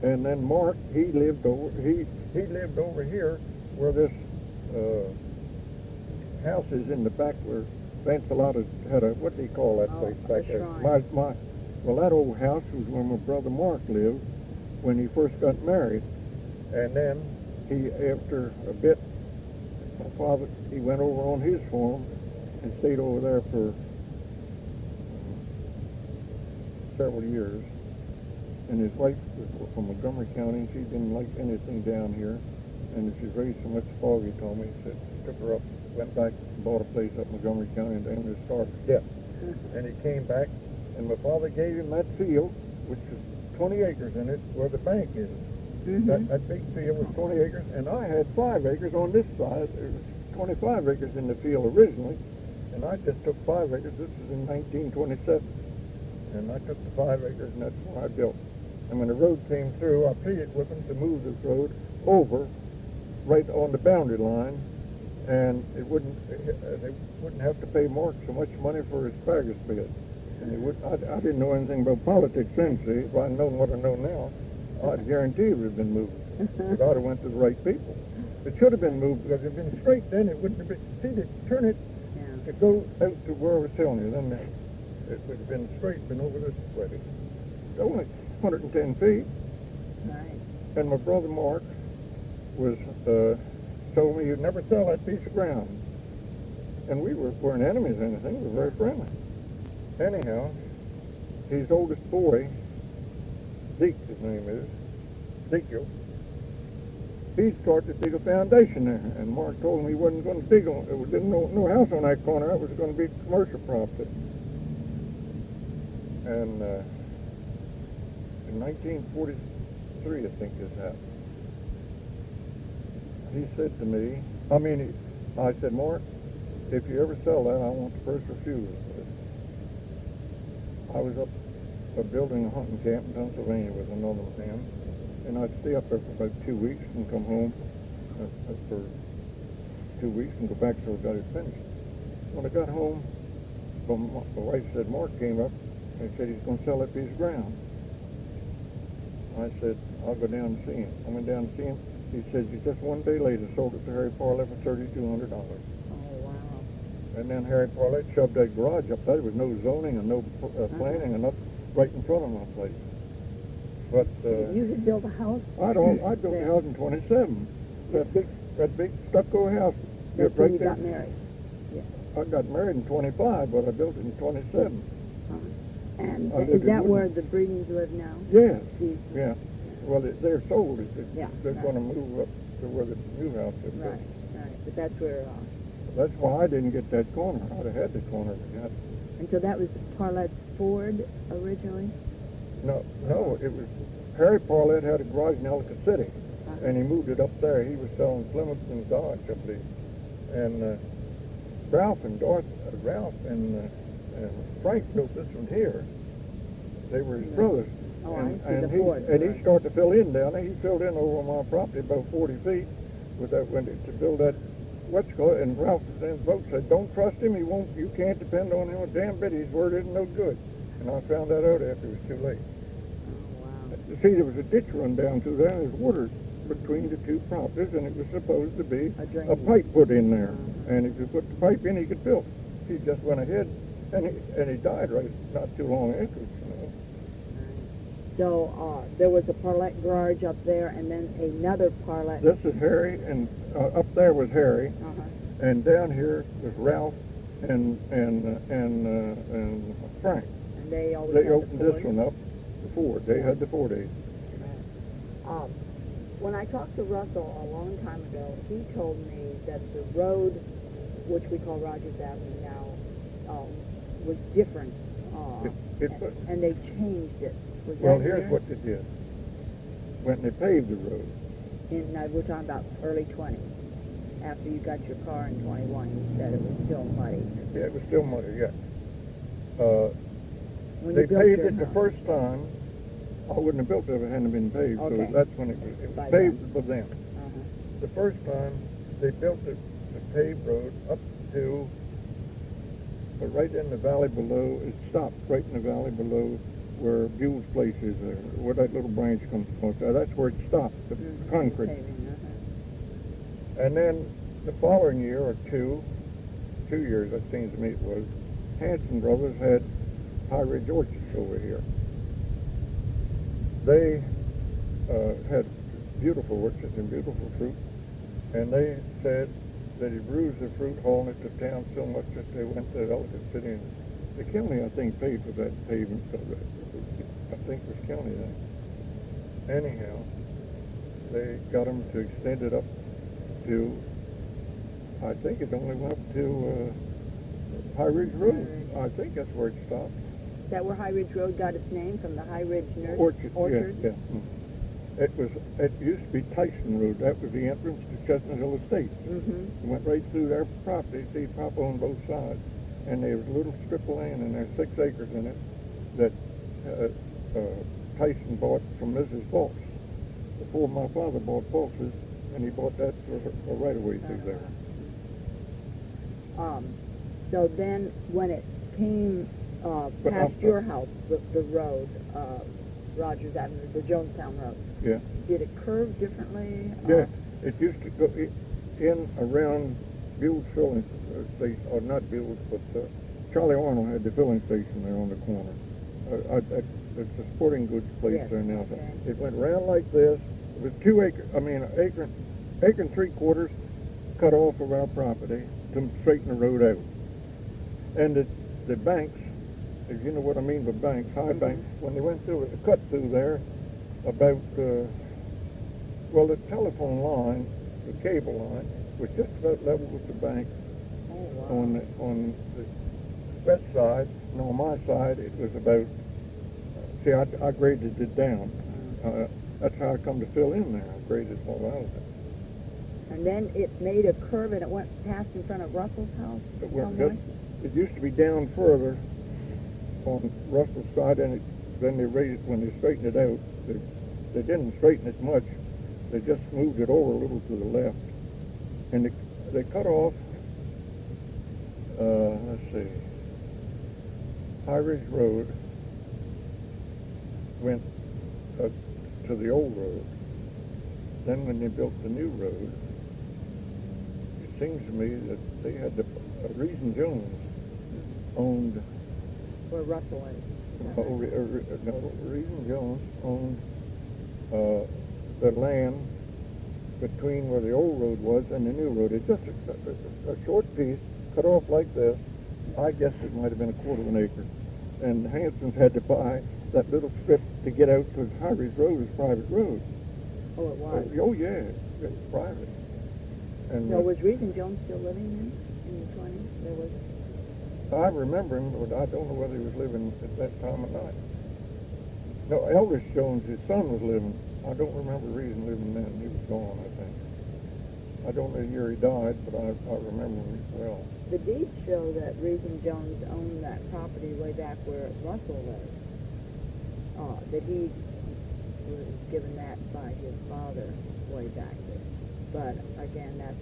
And then Mark, he lived over here where this house is in the back where Lancelot had a, what do you call that place back there? Well, that old house was where my brother Mark lived when he first got married. And then after a bit, my father, he went over on his farm and stayed over there for several years. And his wife was from Montgomery County, and she didn't like anything down here. And she's raised so much fog, he told me. He said, took her up, went back and bought a place up in Montgomery County, and then just started debt. And he came back, and my father gave him that field, which is 20 acres in it, where the bank is. That big field was 20 acres, and I had 5 acres on this side. There was 25 acres in the field originally, and I just took 5 acres. This was in 1927. And I took the 5 acres, and that's where I built. And when the road came through, I pleaded with them to move this road over right on the boundary line, and they wouldn't have to pay Mark so much money for his asparagus bed. And they would. I didn't know anything about politics then. See, if I'd known what I know now, I'd guarantee it would have been moved. It ought to went to the right people. It should have been moved because if it had been straight, then it wouldn't have been. See, they turn it to go out to where I was telling you. Then it would have been straight, been over this way. It's only 110 feet. Right. And my brother Mark was told me you'd never sell that piece of ground. And we weren't enemies or anything. We were very friendly. Anyhow, his oldest boy, Zeke, his name is, Ezekiel, he started to dig a foundation there. And Mark told him he wasn't going to dig on, there was no house on that corner. It was going to be commercial property. And in 1943, I think this happened. He said to me, I said, Mark, if you ever sell that, I want the first refusal. I was up building a hunting camp in Pennsylvania with another man, and I'd stay up there for about 2 weeks and come home for 2 weeks and go back till I got it finished. When I got home, my wife said, Mark came up and said he's going to sell that piece of ground. I said, I'll go down and see him. I went down and see him. He said, just one day later, sold it to Harry Parlett for $3,200. Oh, wow. And then Harry Parlett shoved that garage up there. There was no zoning and no planning and nothing right in front of my place. But you had built a house? I built a house in 27. That big stucco house. That's right when you there. got married? Yeah. I got married in 25, but I built it in 27. And is that where the Breedings live now? Yes. Jesus. Yeah. Well, they're sold. They're right. going to move up to where the new house is. Right, right. But that's where... That's why I didn't get that corner. I'd have had the corner. And so that was Parlett's Ford originally? No, it was... Harry Parlett had a garage in Ellicott City, and he moved it up there. He was selling Plymouth and Dodge, I believe. And Ralph and Frank built this one here. They were his brothers. Oh, and, I see, the he, Ford. and he started to fill in down there. He filled in over on my property about 40 feet with that to build that what's called. And Ralph then folks said, "Don't trust him. You can't depend on him a damn bit. His word isn't no good." And I found that out after it was too late. Oh, wow. You see, there was a ditch run down through there, and there's water between the two properties, and it was supposed to be a pipe put in there. And if you put the pipe in, he could build. He just went ahead, and he died right not too long afterwards. So there was a Parlett garage up there, and then another Parlett. This is Harry, and up there was Harry, and down here was Ralph and Frank. And they always They had opened the Ford? this one up, the Ford. They had the Ford age. When I talked to Russell a long time ago, he told me that the road, which we call Rogers Avenue now, was different, and they changed it. Was Well, that here's here? what they did. When they paved the road, We're talking about early 20s. After you got your car in 21, you said it was still muddy. yeah, it was still muddy, yeah. When They you built paved your it the house. first time. I wouldn't have built it if it hadn't been paved, Okay. so that's when it was By paved for them. Uh-huh. The first time, they built the paved road up to, but right in the valley below, it stopped right in the valley below where Buell's place is, where that little branch comes across there. That's where it stopped, the concrete. Paving, And then the following year or 2 years, that seems to me it was, Hanson Brothers had High Ridge Orchards over here. They had beautiful orchards and beautiful fruit, and they said that he bruised the fruit hauling it to town so much that they went to Ellicott City, and the county, I think, paid for that pavement. I think it was county then. Anyhow, they got them to extend it up to, I think it only went up to High Ridge Road. I think that's where it stopped. Is that where High Ridge Road got its name, from the High Ridge Orchard? Orchard? Yeah. It used to be Tyson Road. That was the entrance to Chestnut Hill Estates. It went right through their property. See, Papa owned both sides. And there was a little strip of land, and there's 6 acres in it that Tyson bought from Mrs. Fox before my father bought Fox's, and he bought that for right away through there. So then when it came But past I'm- your house, the road, Rogers Avenue, the Jonestown Road, Yeah. did it curve differently? Yeah, it used to go in around Buell's filling station, or not Buell's, but Charlie Arnold had the filling station there on the corner. It's a sporting goods place Yes, there now. okay. It went around like this. It was an acre and 3/4 cut off of our property to straighten the road out. And the banks, if you know what I mean by banks, high banks, when they went through, it was a cut through there about, the telephone line, the cable line, was just about level with the bank. Oh, wow. On the west side, and on my side, it was about, I graded it down. That's how I come to fill in there. I graded all out of it. And then it made a curve and it went past in front of Russell's house? It went somewhere? just, it used to be down further on Russell's side, and then they raised, when they straightened it out, they didn't straighten it much. They just moved it over a little to the left. And they cut off, let's see, High Ridge Road went to the old road. Then when they built the new road, it seems to me that they had Rees and Jones owned, Where Russell is. Rees and Jones owned the land between where the old road was and the new road. It's just a short piece cut off like this. I guess it might have been 1/4 of an acre. And Hanson's had to buy that little strip to get out because High Ridge Road is private road. Oh, it was. Oh yeah, it's private. And So was Rees and Jones still living then in the 20s? There was. I remember him, but I don't know whether he was living at that time or not. No, Elvis Jones, his son, was living. I don't remember Rees living then. He was gone, I think. I don't know the year he died, but I remember him well. The deeds show that Rees and Jones owned that property way back where Russell lived. That he was given that by his father way back there. But again, that's,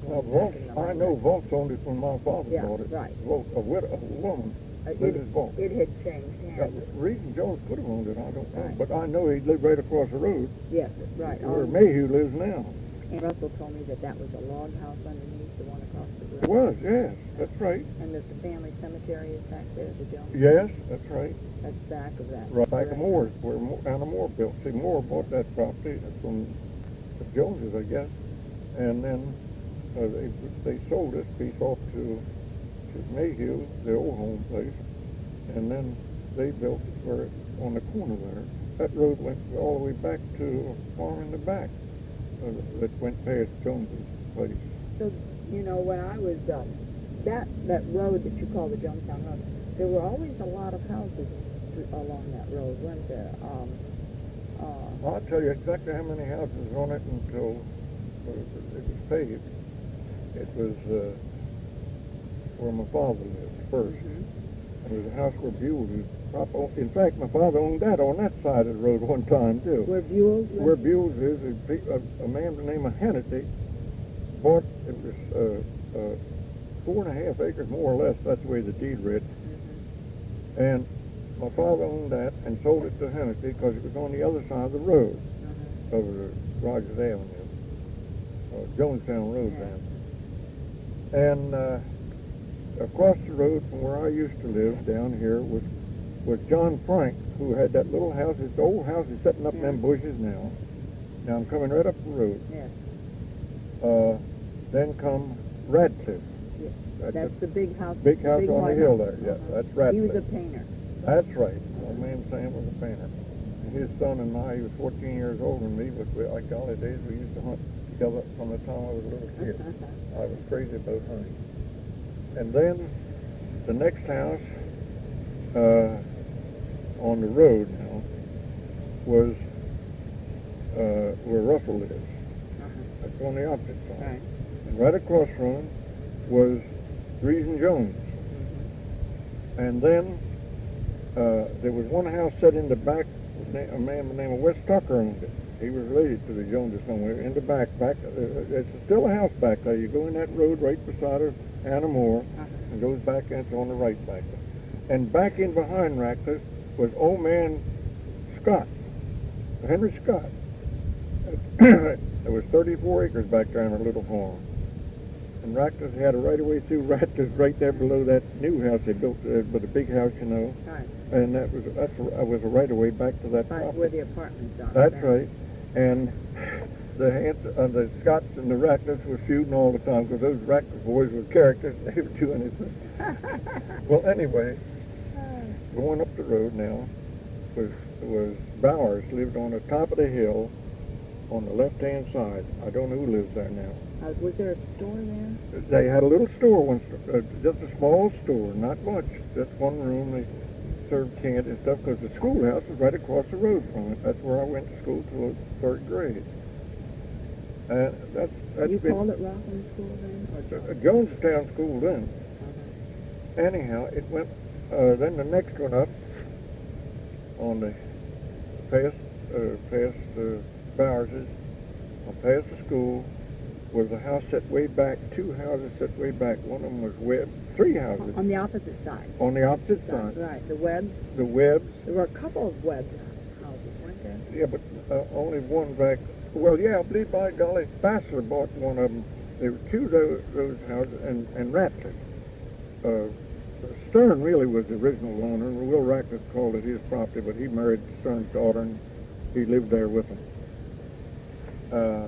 Now, going back in the I know Volks owned it when my father Yeah, bought it. right. Volks, a woman lived it, as Volks. it had changed hands. Rees and Jones could have owned it, I don't know. Right. But I know he lived right across the road Yes, right. where Mayhew lives now. And Russell told me that was a log house underneath the one across the road. It was, yes, that's right. And that the family cemetery is back there, the Jones. Yes, that's right. That's back of that. Right back of correct? Moore's, where Anna Moore built. See, Moore bought that property from the Joneses, I guess, and then they sold this piece off to Mayhew, the old home place, and then they built it where on the corner there. That road went all the way back to a farm in the back that went past Jones's place. So, when I was, that road that you call the Jonestown Road, there were always a lot of houses along that road, weren't there? I'll tell you exactly how many houses on it until it was paved. It was where my father lived first. Mm-hmm. There was a house where Buell lived. In fact, my father owned that on that side of the road one time, too. Where Buell's lived? Where Buell's is, a man by the name of Hannity bought, it was 4.5 acres, more or less, that's the way the deed read. Mm-hmm. And my father owned that and sold it to Hannity because it was on the other side of the road, over the Rogers Avenue, Jonestown Road Yeah. then. And across the road from where I used to live down here was John Frank, who had that little house. His old house is sitting up in them bushes now. Now I'm coming right up the road. Yes. Then come Radcliffe. Yes. That's the big house. Big house on the white hill house. there, yes, Uh-huh. that's Radcliffe. He was a painter. That's right. Old man Sam was a painter. And his son and I, he was 14 years older than me, but like golly days, we used to hunt together from the time I was a little kid. I was crazy about hunting. And then the next house on the road now was where Russell lives. That's on the opposite side. Right. And right across from him was Rees and Jones. And then there was one house set in the back, a man by the name of Wes Tucker owned it. He was related to the Joneses somewhere in the back. It's still a house back there. You go in that road right beside her, Anna Moore, and goes back and it's on the right back there. And back in behind Ratcliffe was old man Scott, Henry Scott. There was 34 acres back there in a little farm. And Ratcliffe had a right-of-way through Ratcliffe right there below that new house they built, with a big house, you know. Right. And that was a right-of-way back to that property. Where the apartments are. That's right. And the Scotts and the Ratcliffes were feuding all the time because those Ratcliffe boys were characters. They would do anything. Well, anyway, going up the road now was Bowers, lived on the top of the hill on the left-hand side. I don't know who lives there now. Was there a store there? They had a little store once, just a small store, not much, just one room. They served canned and stuff because the schoolhouse was right across the road from it. That's where I went to school till 3rd grade. That's you called it Rockland School then? Jonestown School then. Anyhow, it went, then the next one up on the past Bowers's, past the school, was a house set way back, 2 houses set way back. One of them was Webb, 3 houses. On the opposite side. On the opposite side. Right, the Webbs. The Webbs. There were a couple of Webbs houses, weren't there? Yeah, but only one back. Well, yeah, I believe, by golly, Bassler bought one of them. There were 2 of those houses, and Ratcliffe. Stern really was the original owner, and Will Ratcliffe called it his property, but he married Stern's daughter, and he lived there with him.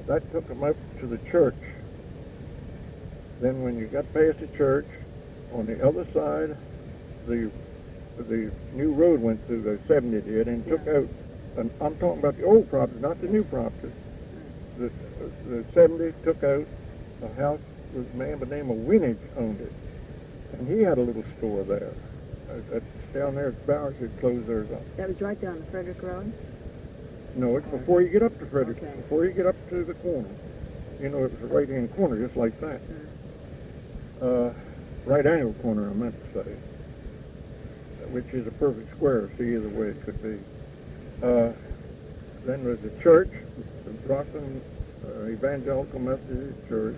That took him up to the church. Then when you got past the church, on the other side, the new road went through, the 70 did, and took out, and I'm talking about the old property, not the new property. The 70 took out a house with a man by the name of Winage owned it. And he had a little store there. That's down there at Bowers, had closed theirs up. That was right down the Frederick Road? No, it's before you get up to Frederick, Okay. before you get up to the corner. You know, it was a right-hand corner, just like that. Right-angle corner, I meant to say, which is a perfect square, see either way it could be. Then there's the church, the Rockland Evangelical Methodist Church,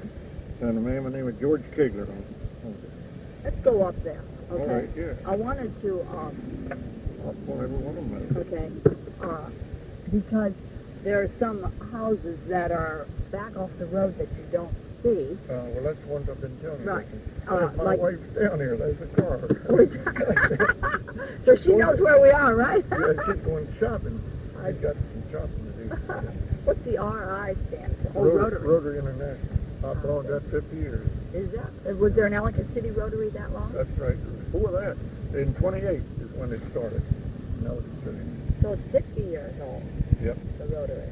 and a man by the name of George Kegler owned it. Let's go up there, okay? All right, yeah. I wanted to, I'll pull every one of them out. okay, because there are some houses that are back off the road that you don't see. Well, that's the ones I've been telling you. Right. My Like- wife's down here. There's a car. So she knows where we are, right? Yeah, she's going shopping. I've got some shopping to do. What's the RI stand for? Oh, Rotary. Rotary International. I've belonged to that 50 years. Is that? Was there an Ellicott City Rotary that long? That's right. Before that, in 28 is when it started. No, it's 30. So it's 60 years old, Yep. the Rotary.